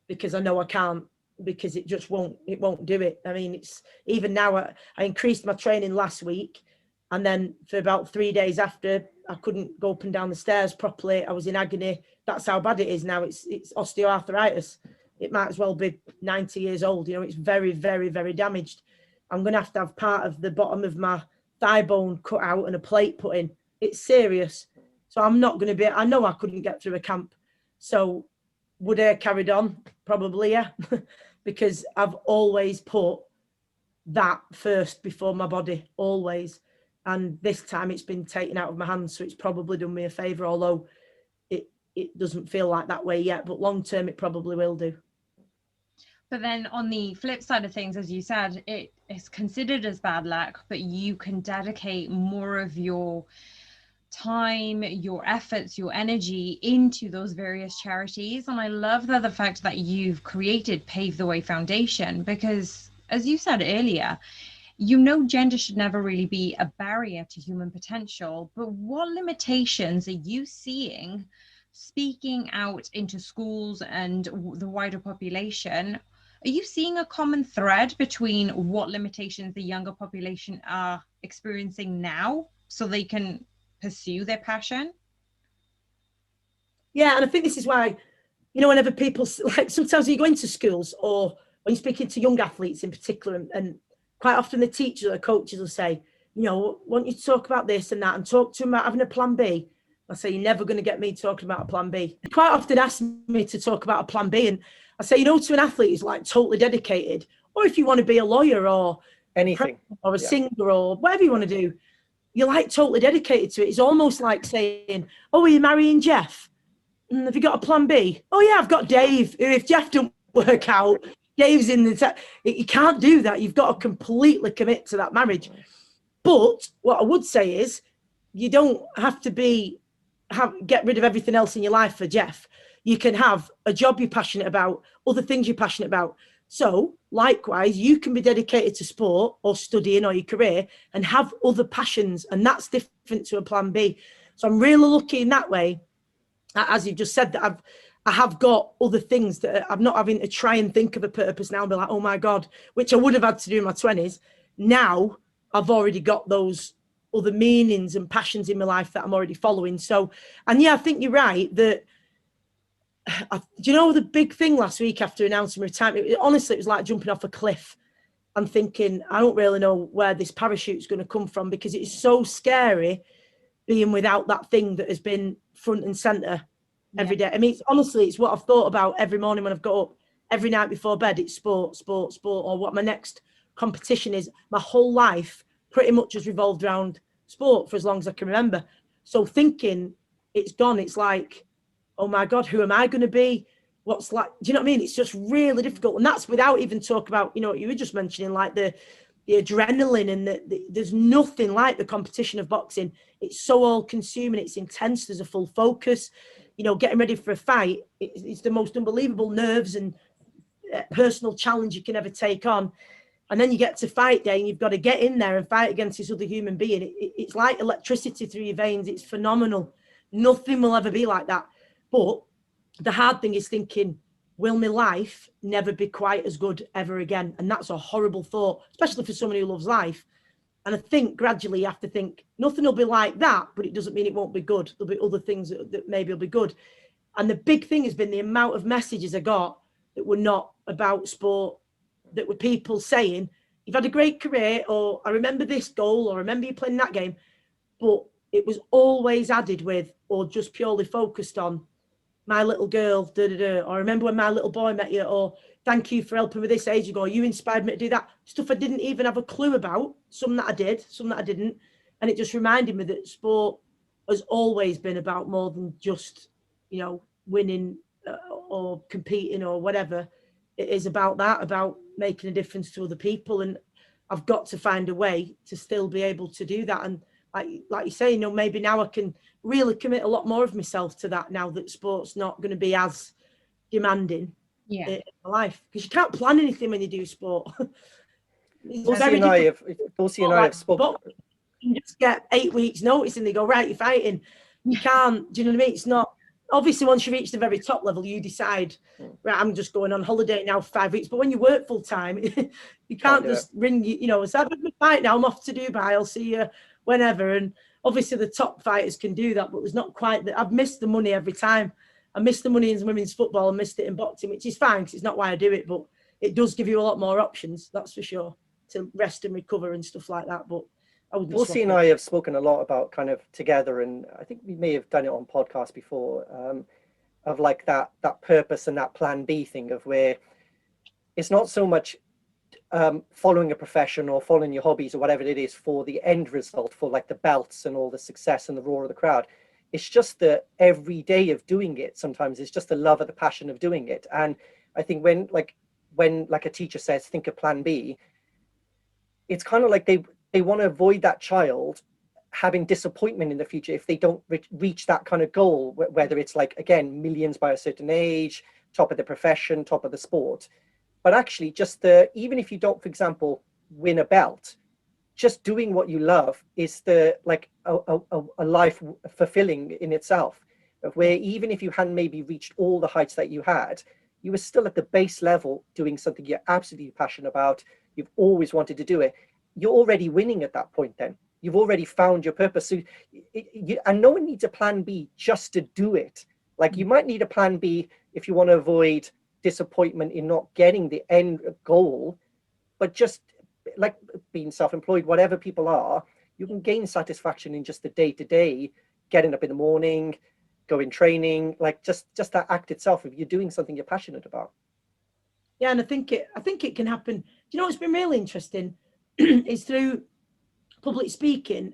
because I know I can't, because it won't do it. I mean, it's even now, I increased my training last week, and then for about 3 days after, I couldn't go up and down the stairs properly. I was in agony. That's how bad it is now. It's osteoarthritis. It might as well be 90 years old. You know, it's very, very, very damaged. I'm going to have part of the bottom of my thigh bone cut out and a plate put in. It's serious. So I'm not going to I know I couldn't get through a camp. So would I have carried on? Probably, yeah. because I've always put that first before my body, always. And this time it's been taken out of my hands, so it's probably done me a favour, although it doesn't feel like that way yet, but long term it probably will do. But then on the flip side of things, as you said, it is considered as bad luck, but you can dedicate more of your time, your efforts, your energy into those various charities. And I love the fact that you've created Pave the Way Foundation, because as you said earlier, you know, gender should never really be a barrier to human potential, but what limitations are you seeing speaking out into schools and the wider population? Are you seeing a common thread between what limitations the younger population are experiencing now so they can pursue their passion? Yeah, and I think this is why, you know, whenever people, like sometimes you go into schools or when you're speaking to young athletes in particular, and quite often the teachers or coaches will say, you know, want you to talk about this and that and talk to them about having a plan B. I say, you're never going to get me talking about a plan B. They quite often ask me to talk about a plan B. And I say, you know, to an athlete who's like totally dedicated, or if you want to be a lawyer or anything, or a singer or whatever you want to do, you're like totally dedicated to it. It's almost like saying, oh, are you marrying Jeff? And have you got a plan B? Oh yeah, I've got Dave. If Jeff don't work out, Dave's in the you can't do that. You've got to completely commit to that marriage. But what I would say is you don't have to get rid of everything else in your life for Jeff. You can have a job you're passionate about, other things you're passionate about. So likewise, you can be dedicated to sport or studying or your career and have other passions, and that's different to a plan B. So I'm really lucky in that way, as you've just said, that I have got other things that I'm not having to try and think of a purpose now and be like, oh my God, which I would have had to do in my 20s. Now I've already got those other meanings and passions in my life that I'm already following. So, and yeah, I think you're right that, do you know the big thing last week after announcing retirement? Honestly, it was like jumping off a cliff and thinking, I don't really know where this parachute's going to come from, because it's so scary being without that thing that has been front and center every day. I mean, honestly, it's what I've thought about every morning when I've got up, every night before bed. It's sport, sport, sport, or what my next competition is. My whole life pretty much has revolved around sport for as long as I can remember. So thinking it's gone, it's like, oh my God, who am I going to be? What's like, do you know what I mean? It's just really difficult. And that's without even talk about, you know, what you were just mentioning, like the adrenaline, and there's nothing like the competition of boxing. It's so all consuming, it's intense, there's a full focus, you know, getting ready for a fight. It's the most unbelievable nerves and personal challenge you can ever take on. And then you get to fight day and you've got to get in there and fight against this other human being. It's like electricity through your veins. It's phenomenal. Nothing will ever be like that. But the hard thing is thinking, will my life never be quite as good ever again? And that's a horrible thought, especially for someone who loves life. And I think gradually you have to think, nothing will be like that, but it doesn't mean it won't be good. There'll be other things that maybe will be good. And the big thing has been the amount of messages I got that were not about sport, that were people saying, you've had a great career, or I remember this goal, or I remember you playing that game. But it was always added with, or just purely focused on, my little girl, da da da, or I remember when my little boy met you, or thank you for helping with this age ago, you inspired me to do that. Stuff I didn't even have a clue about, some that I did, some that I didn't. And it just reminded me that sport has always been about more than just, you know, winning or competing or whatever. It is about that, about making a difference to other people. And I've got to find a way to still be able to do that. And like you say, you know, maybe now I can really commit a lot more of myself to that now that sport's not going to be as demanding in my life, because you can't plan anything when you do sport. Dulcie and I have spoken. You just get 8 weeks notice and they go, right, you're fighting. You can't, do you know what I mean? It's not, obviously once you reach the very top level, you decide, right, I'm just going on holiday now for 5 weeks. But when you work full time, you can't just ring, you know, so I've had my fight now, I'm off to Dubai, I'll see you whenever. And obviously the top fighters can do that, but there's not quite that. I've missed the money every time. I missed the money in women's football and missed it in boxing, which is fine because it's not why I do it, but it does give you a lot more options, that's for sure, to rest and recover and stuff like that. But Dulcie and I have spoken a lot about kind of together, and I think we may have done it on podcast before, of like that purpose and that plan B thing of where it's not so much following a profession or following your hobbies or whatever it is for the end result, for like the belts and all the success and the roar of the crowd. It's just the every day of doing it. Sometimes it's just the love of the passion of doing it. And I think when a teacher says, think of plan B, it's kind of like they want to avoid that child having disappointment in the future if they don't reach that kind of goal, whether it's like, again, millions by a certain age, top of the profession, top of the sport. But actually just even if you don't, for example, win a belt, just doing what you love is a life fulfilling in itself, where even if you hadn't maybe reached all the heights that you had, you were still at the base level doing something you're absolutely passionate about. You've always wanted to do it. You're already winning at that point. Then you've already found your purpose. So and no one needs a plan B just to do it. Like, you might need a plan B if you want to avoid disappointment in not getting the end goal, but just like being self-employed, whatever people are, you can gain satisfaction in just the day-to-day, getting up in the morning, going training, like just that act itself, if you're doing something you're passionate about. Yeah, and I think it can happen. Do you know what's been really interesting is through public speaking,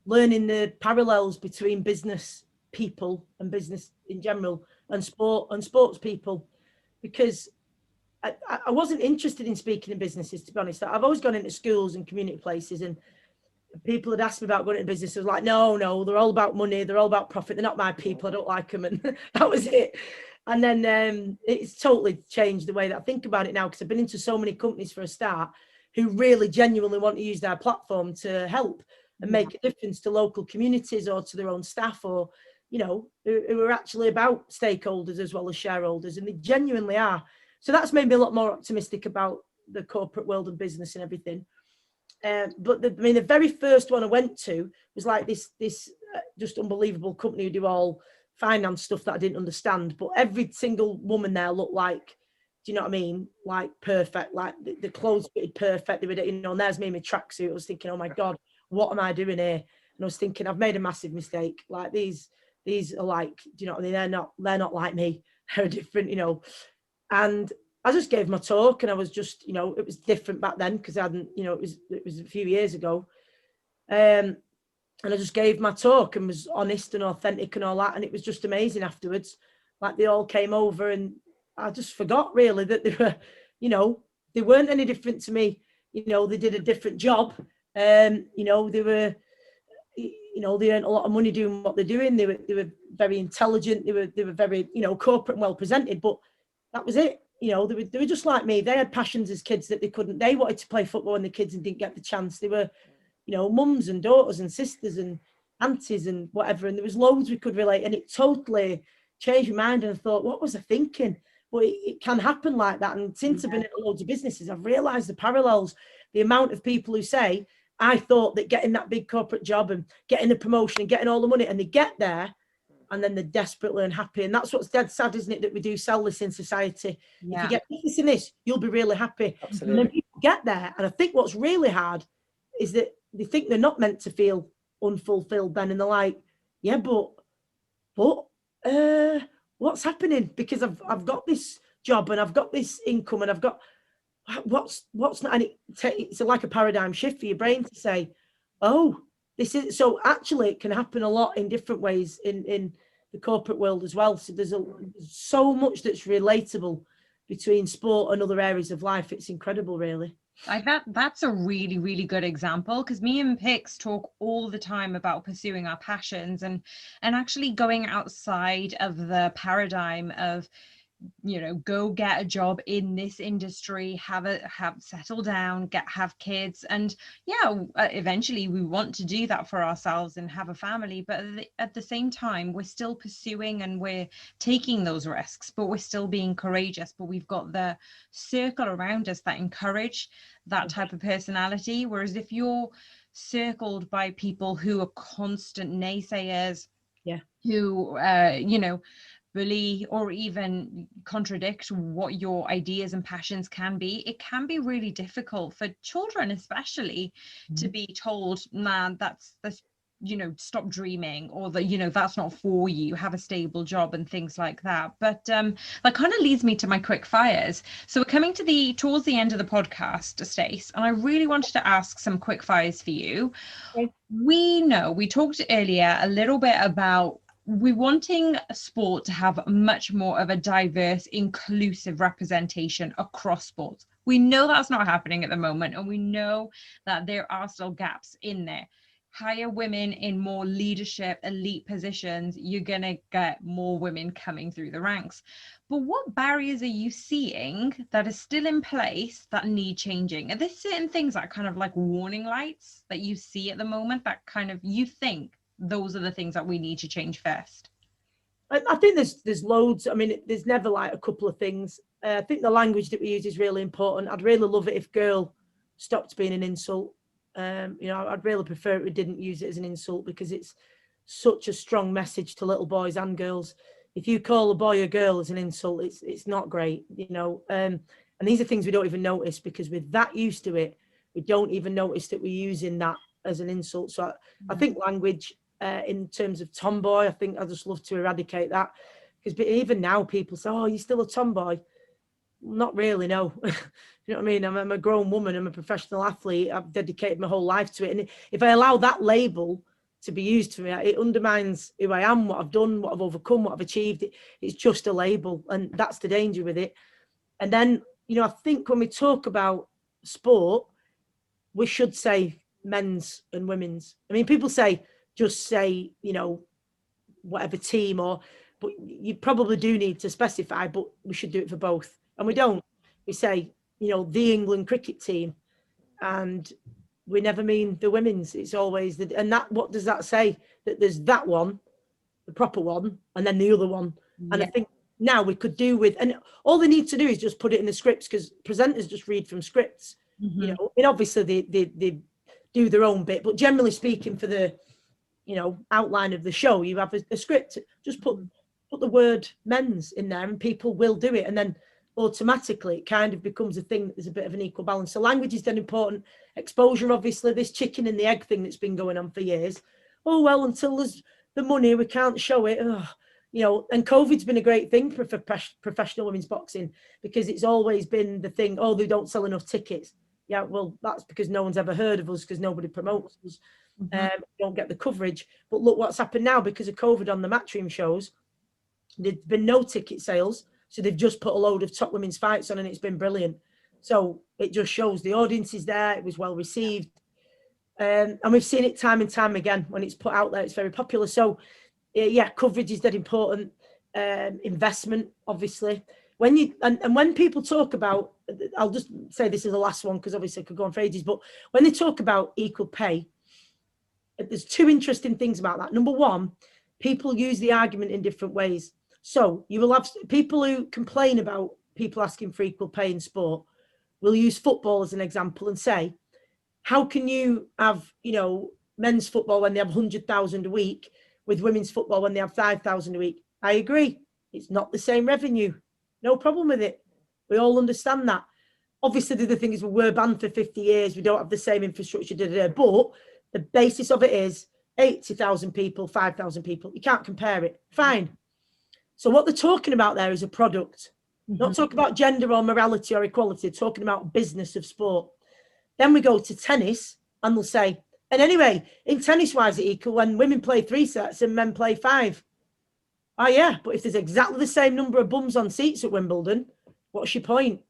learning the parallels between business people and business in general and sport and sports people, because I wasn't interested in speaking in businesses, to be honest. I've always gone into schools and community places, and people had asked me about going into business. I was like, no, they're all about money. They're all about profit. They're not my people. I don't like them. And that was it. And then it's totally changed the way that I think about it now, because I've been into so many companies for a start who really genuinely want to use their platform to help and make a difference to local communities or to their own staff, or, you know, who are actually about stakeholders as well as shareholders. And they genuinely are. So that's made me a lot more optimistic about the corporate world and business and everything. But the very first one I went to was like this just unbelievable company who do all finance stuff that I didn't understand. But every single woman there looked like, do you know what I mean? Like perfect, like the clothes fitted perfect. They were, you know, and there's me in my tracksuit. I was thinking, oh my God, what am I doing here? And I was thinking, I've made a massive mistake. Like these are like, do you know what I mean? They're not like me. They're different, you know. And I just gave my talk, and I was just, you know, it was different back then because I hadn't, you know, it was a few years ago. And I just gave my talk and was honest and authentic and all that. And it was just amazing afterwards. Like, they all came over, and I just forgot really that they were, you know, they weren't any different to me. You know, they did a different job. You know, they were, you know, they earned a lot of money doing what they're doing. They were very intelligent. They were very, you know, corporate and well presented, but that was it. You know, they were just like me. They had passions as kids that they wanted to play football when the kids and didn't get the chance. They were, you know, mums and daughters and sisters and aunties and whatever. And there was loads we could relate. And it totally changed my mind. And I thought, what was I thinking? But it can happen like that. And since I've been in loads of businesses, I've realized the parallels, the amount of people who say, I thought that getting that big corporate job and getting the promotion and getting all the money, and they get there, and then they're desperately unhappy. And that's what's dead sad, isn't it? That we do sell this in society. Yeah. If you get this in this, you'll be really happy. Absolutely. And then people get there. And I think what's really hard is that they think they're not meant to feel unfulfilled then. And they're like, yeah, but what's happening? Because I've got this job and I've got this income and I've got what's not, and it's like a paradigm shift for your brain to say, oh, this is, so actually it can happen a lot in different ways in the corporate world as well. So there's so much that's relatable between sport and other areas of life. It's incredible, really. Like that's a really, really good example, because me and Pix talk all the time about pursuing our passions and actually going outside of the paradigm of, you know, go get a job in this industry, have settle down, have kids, and eventually we want to do that for ourselves and have a family, but at the same time we're still pursuing and we're taking those risks, but we're still being courageous. But we've got the circle around us that encourage that type of personality. Whereas if you're circled by people who are constant naysayers, who you know, bully or even contradict what your ideas and passions can be, it can be really difficult for children especially to be told, nah, that's you know, stop dreaming, or that, you know, that's not for you, have a stable job and things like that. But that kind of leads me to my quick fires. So we're coming to towards the end of the podcast, Stace, and I really wanted to ask some quick fires for you. Okay. We talked earlier a little bit about we wanting sport to have much more of a diverse, inclusive representation across sports. We know that's not happening at the moment, and we know that there are still gaps in there. Hire women in more leadership, elite positions, you're going to get more women coming through the ranks. But what barriers are you seeing that are still in place that need changing? Are there certain things that are kind of like warning lights that you see at the moment that kind of you think those are the things that we need to change first? I think there's loads. I mean, there's never like a couple of things. I think the language that we use is really important. I'd really love it if girl stopped being an insult. You know, I'd really prefer it we didn't use it as an insult, because it's such a strong message to little boys and girls. If you call a boy or girl as an insult, it's not great, you know. And these are things we don't even notice, because we're that used to it, we don't even notice that we're using that as an insult. So I think language in terms of tomboy, I think I just love to eradicate that, because even now people say, "Oh, you're still a tomboy." Not really, no. You know what I mean? I'm a grown woman. I'm a professional athlete. I've dedicated my whole life to it. And if I allow that label to be used for me, it undermines who I am, what I've done, what I've overcome, what I've achieved. It's just a label, and that's the danger with it. And then, you know, I think when we talk about sport, we should say men's and women's. I mean, people say, just say, you know, whatever team, but you probably do need to specify, but we should do it for both. And we don't. We say, you know, the England cricket team, and we never mean the women's. It's always and that, what does that say? That there's that one, the proper one, and then the other one. And I think now we could do with, and all they need to do is just put it in the scripts, because presenters just read from scripts. You know, and obviously they do their own bit, but generally speaking, for the, you know, outline of the show, you have a script. Just put the word men's in there, and people will do it, and then automatically it kind of becomes a thing that there's a bit of an equal balance. So language is then important. Exposure, obviously, this chicken and the egg thing that's been going on for years. Oh, well, until there's the money, we can't show it. Oh, you know, and COVID's been a great thing for professional women's boxing, because it's always been the thing, oh, they don't sell enough tickets. Yeah, well, that's because no one's ever heard of us, because nobody promotes us. Don't get the coverage. But look what's happened now because of COVID on the Matchroom shows. There's been no ticket sales. So they've just put a load of top women's fights on, and it's been brilliant. So it just shows the audience is there. It was well received. And we've seen it time and time again. When it's put out there, it's very popular. So yeah, coverage is dead important. Investment, obviously. When you and when people talk about, I'll just say this is the last one, because obviously I could go on for ages, but when they talk about equal pay, there's two interesting things about that. Number one, people use the argument in different ways. So you will have people who complain about people asking for equal pay in sport. We'll use football as an example and say, how can you have, you know, men's football when they have 100,000 a week with women's football when they have 5,000 a week? I agree. It's not the same revenue. No problem with it. We all understand that. Obviously, the other thing is we were banned for 50 years. We don't have the same infrastructure, but the basis of it is 80,000 people, 5,000 people. You can't compare it. Fine. So what they're talking about there is a product. Not talking about gender or morality or equality, talking about business of sport. Then we go to tennis, and they'll say, and anyway, in tennis, why is it equal when women play 3 sets and men play 5? Oh yeah, but if there's exactly the same number of bums on seats at Wimbledon, what's your point?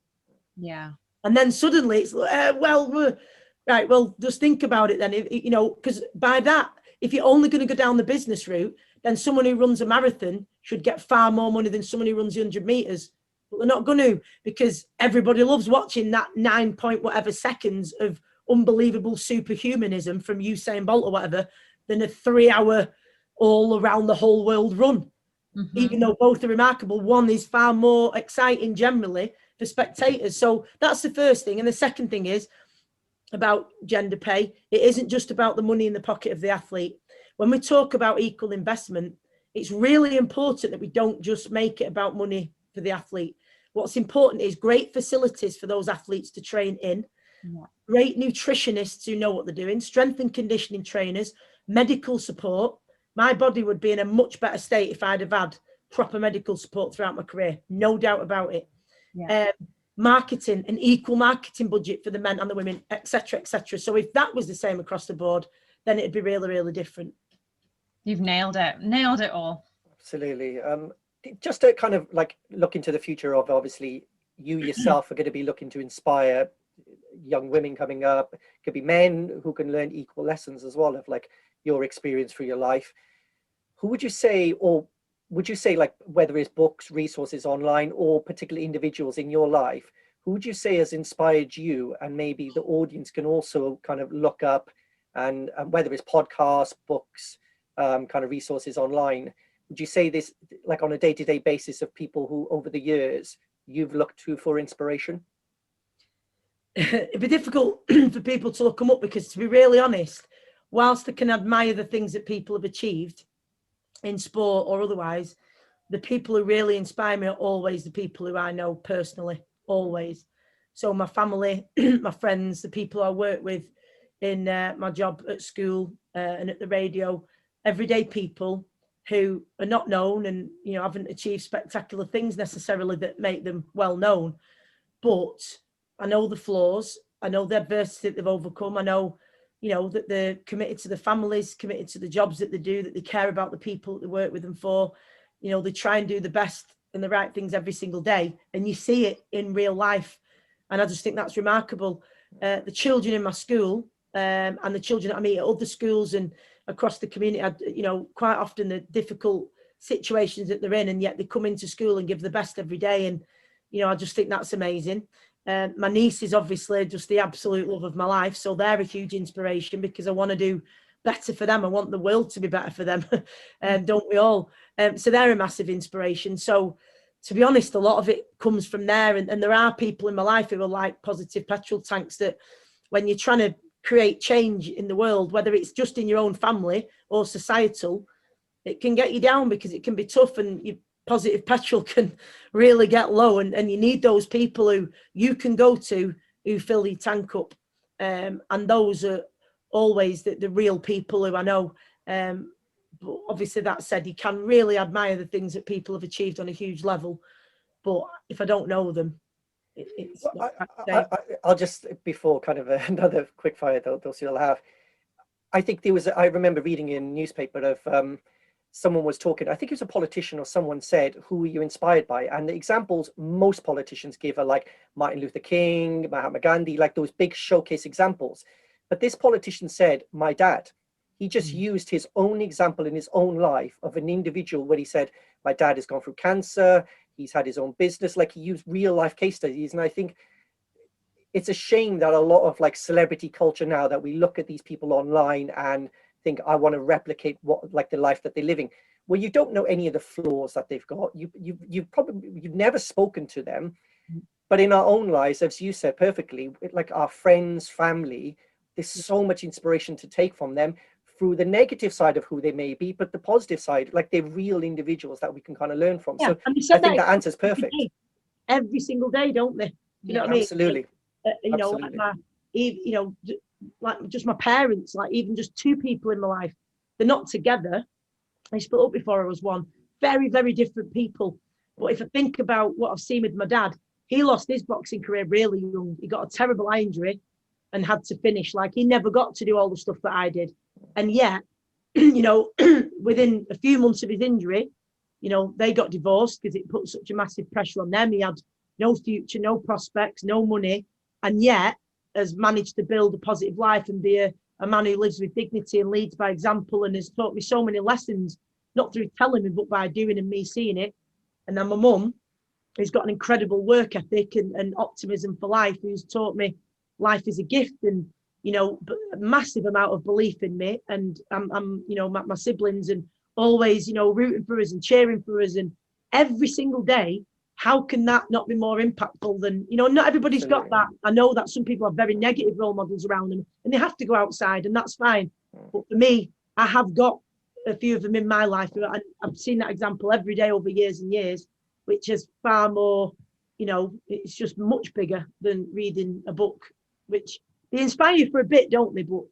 Yeah. And then suddenly it's, right, well, just think about it then, you know, because by that, if you're only going to go down the business route, then someone who runs a marathon should get far more money than someone who runs 100 meters. But they're not going to, because everybody loves watching that 9 point whatever seconds of unbelievable superhumanism from Usain Bolt or whatever than a 3-hour all around the whole world run. Even though both are remarkable, one is far more exciting generally for spectators. So that's the first thing. And the second thing is about gender pay. It isn't just about the money in the pocket of the athlete. When we talk about equal investment, it's really important that we don't just make it about money for the athlete. What's important is great facilities for those athletes to train in, great nutritionists who know what they're doing, strength and conditioning trainers, medical support. My body would be in a much better state if I'd have had proper medical support throughout my career, no doubt about it. Yeah. Marketing, an equal marketing budget for the men and the women, etc., etc. So if that was the same across the board, then it'd be really, really different. You've nailed it all. Absolutely. Just to kind of like look into the future of, obviously you yourself are going to be looking to inspire young women coming up. It could be men who can learn equal lessons as well of like your experience through your life. Who would you say, or would you say, like, whether it's books, resources online, or particular individuals in your life, who would you say has inspired you, and maybe the audience can also kind of look up, and whether it's podcasts, books, kind of resources online, would you say this like on a day-to-day basis of people who over the years you've looked to for inspiration? It'd be difficult for people to look them up, because to be really honest, whilst I can admire the things that people have achieved in sport or otherwise, the people who really inspire me are always the people who I know personally, always. So my family, my friends, the people I work with in my job at school and at the radio, everyday people who are not known and, you know, haven't achieved spectacular things necessarily that make them well known. But I know the flaws, I know the adversity that they've overcome, I know, you know, that they're committed to the families, committed to the jobs that they do, that they care about the people that they work with them for. You know, they try and do the best and the right things every single day, and you see it in real life. And I just think that's remarkable. The children in my school and the children that I meet at other schools and across the community, you know, quite often the difficult situations that they're in, and yet they come into school and give the best every day. And, you know, I just think that's amazing. My niece is obviously just the absolute love of my life. So they're a huge inspiration, because I want to do better for them. I want the world to be better for them. Don't we all? So they're a massive inspiration. So to be honest, a lot of it comes from there. And there are people in my life who are like positive petrol tanks, that when you're trying to create change in the world, whether it's just in your own family or societal, it can get you down, because it can be tough, and your positive petrol can really get low, and you need those people who you can go to who fill your tank up, and those are always the real people who I know. But obviously, that said, you can really admire the things that people have achieved on a huge level, but if I don't know them, it's not I'll just, before kind of another quick fire they'll still have, I think there was, I remember reading in a newspaper of someone was talking, I think it was a politician or someone said, who are you inspired by? And the examples most politicians give are like Martin Luther King, Mahatma Gandhi, like those big showcase examples. But this politician said, my dad. He just used his own example in his own life of an individual where he said, my dad has gone through cancer, he's had his own business, like he used real life case studies. And I think it's a shame that a lot of like celebrity culture now, that we look at these people online and think, I want to replicate what, like, the life that they're living, where you don't know any of the flaws that they've got. You've never spoken to them. But in our own lives, as you said perfectly, like our friends, family, there's so much inspiration to take from them, through the negative side of who they may be, but the positive side, like they're real individuals that we can kind of learn from. Yeah, so I think that answer's perfect. Every single day, don't they? You know what I mean? Absolutely. You know, like you know, like just my parents, like even just two people in my life, they're not together. They split up before I was one. Very, very different people. But if I think about what I've seen with my dad, he lost his boxing career really young. He got a terrible eye injury and had to finish. Like, he never got to do all the stuff that I did. And yet, you know, within a few months of his injury, you know, they got divorced because it put such a massive pressure on them. He had no future, no prospects, no money, and yet has managed to build a positive life and be a man who lives with dignity and leads by example, and has taught me so many lessons, not through telling me, but by doing and me seeing it. And then my mum, who's got an incredible work ethic and optimism for life, who's taught me life is a gift, and, you know, a massive amount of belief in me. And I'm you know, my siblings, and always, you know, rooting for us and cheering for us. And every single day, how can that not be more impactful than, you know, not everybody's got that. I know that some people have very negative role models around them and they have to go outside, and that's fine. But for me, I have got a few of them in my life. I've seen that example every day over years and years, which is far more, you know, it's just much bigger than reading a book, which they inspire you for a bit, don't they? But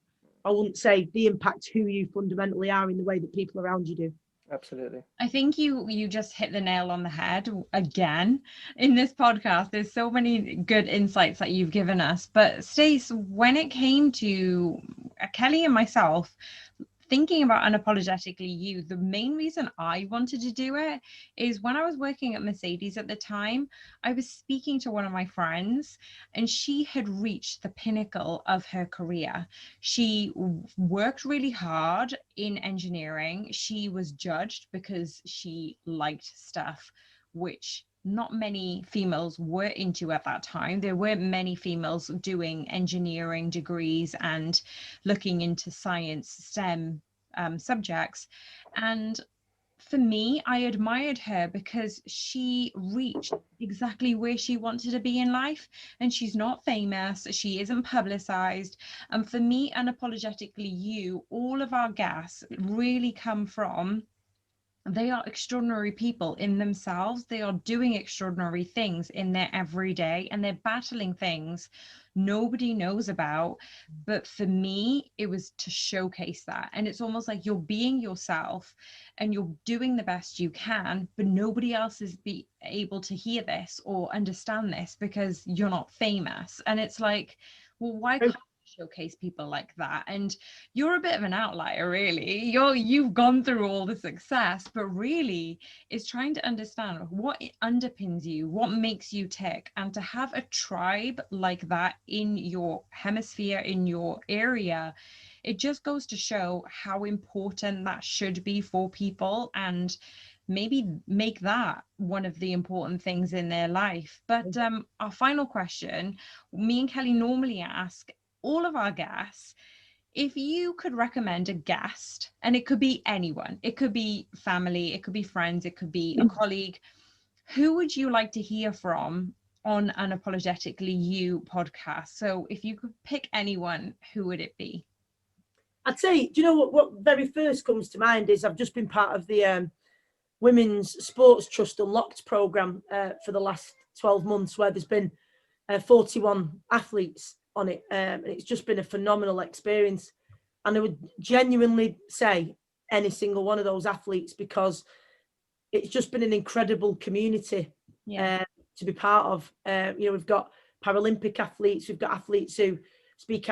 I wouldn't say they impact who you fundamentally are in the way that people around you do. Absolutely. I think you just hit the nail on the head again in this podcast. There's so many good insights that you've given us. But Stace, when it came to Kelly and myself, thinking about Unapologetically You, the main reason I wanted to do it is when I was working at Mercedes at the time, I was speaking to one of my friends and she had reached the pinnacle of her career. She worked really hard in engineering. She was judged because she liked stuff which not many females were into at that time. There weren't many females doing engineering degrees and looking into science, STEM subjects. And for me, I admired her because she reached exactly where she wanted to be in life, and she's not famous, she isn't publicized. And for me, Unapologetically You, all of our guests really come from, they are extraordinary people in themselves. They are doing extraordinary things in their everyday, and they're battling things nobody knows about. But for me, it was to showcase that. And it's almost like you're being yourself and you're doing the best you can, but nobody else is able to hear this or understand this because you're not famous. And it's like, well, why can't showcase people like that? And you're a bit of an outlier, really. You've gone through all the success, but really it's trying to understand what underpins you, what makes you tick. And to have a tribe like that in your hemisphere, in your area, it just goes to show how important that should be for people, and maybe make that one of the important things in their life. But our final question, me and Kelly normally ask all of our guests, if you could recommend a guest, and it could be anyone, it could be family, it could be friends, it could be a colleague, who would you like to hear from on Unapologetically You podcast? So if you could pick anyone, who would it be? I'd say, do you know what very first comes to mind is I've just been part of the Women's Sports Trust Unlocked programme for the last 12 months, where there's been 41 athletes on it. And it's just been a phenomenal experience. And I would genuinely say any single one of those athletes, because it's just been an incredible community to be part of. We've got Paralympic athletes, we've got athletes who spoke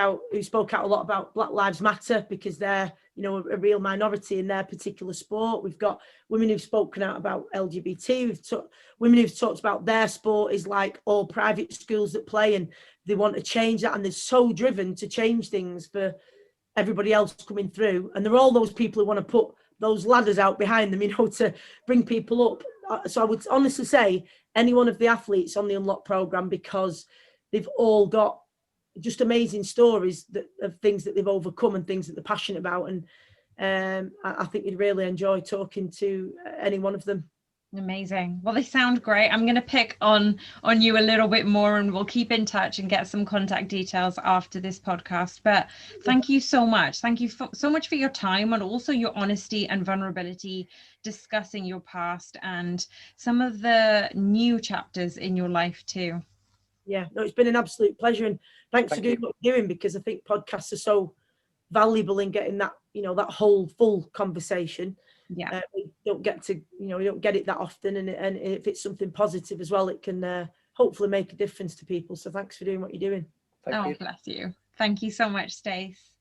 out a lot about Black Lives Matter because they're, a real minority in their particular sport. We've got women who've spoken out about LGBT. Women who've talked about their sport is like all private schools that play, and they want to change that, and they're so driven to change things for everybody else coming through. And there are all those people who want to put those ladders out behind them, to bring people up. So I would honestly say any one of the athletes on the Unlock program, because they've all got just amazing stories of things that they've overcome and things that they're passionate about. And I think you'd really enjoy talking to any one of them. Amazing. Well, they sound great. I'm going to pick on you a little bit more, and we'll keep in touch and get some contact details after this podcast. But thank you so much. Thank you so much for your time, and also your honesty and vulnerability, discussing your past and some of the new chapters in your life too. Yeah, no, it's been an absolute pleasure, and thanks for doing what you're doing, because I think podcasts are so valuable in getting that, that whole full conversation. Yeah, we don't get to, we don't get it that often, and if it's something positive as well, it can hopefully make a difference to people. So thanks for doing what you're doing. Thank you. Bless you. Thank you so much, Stace.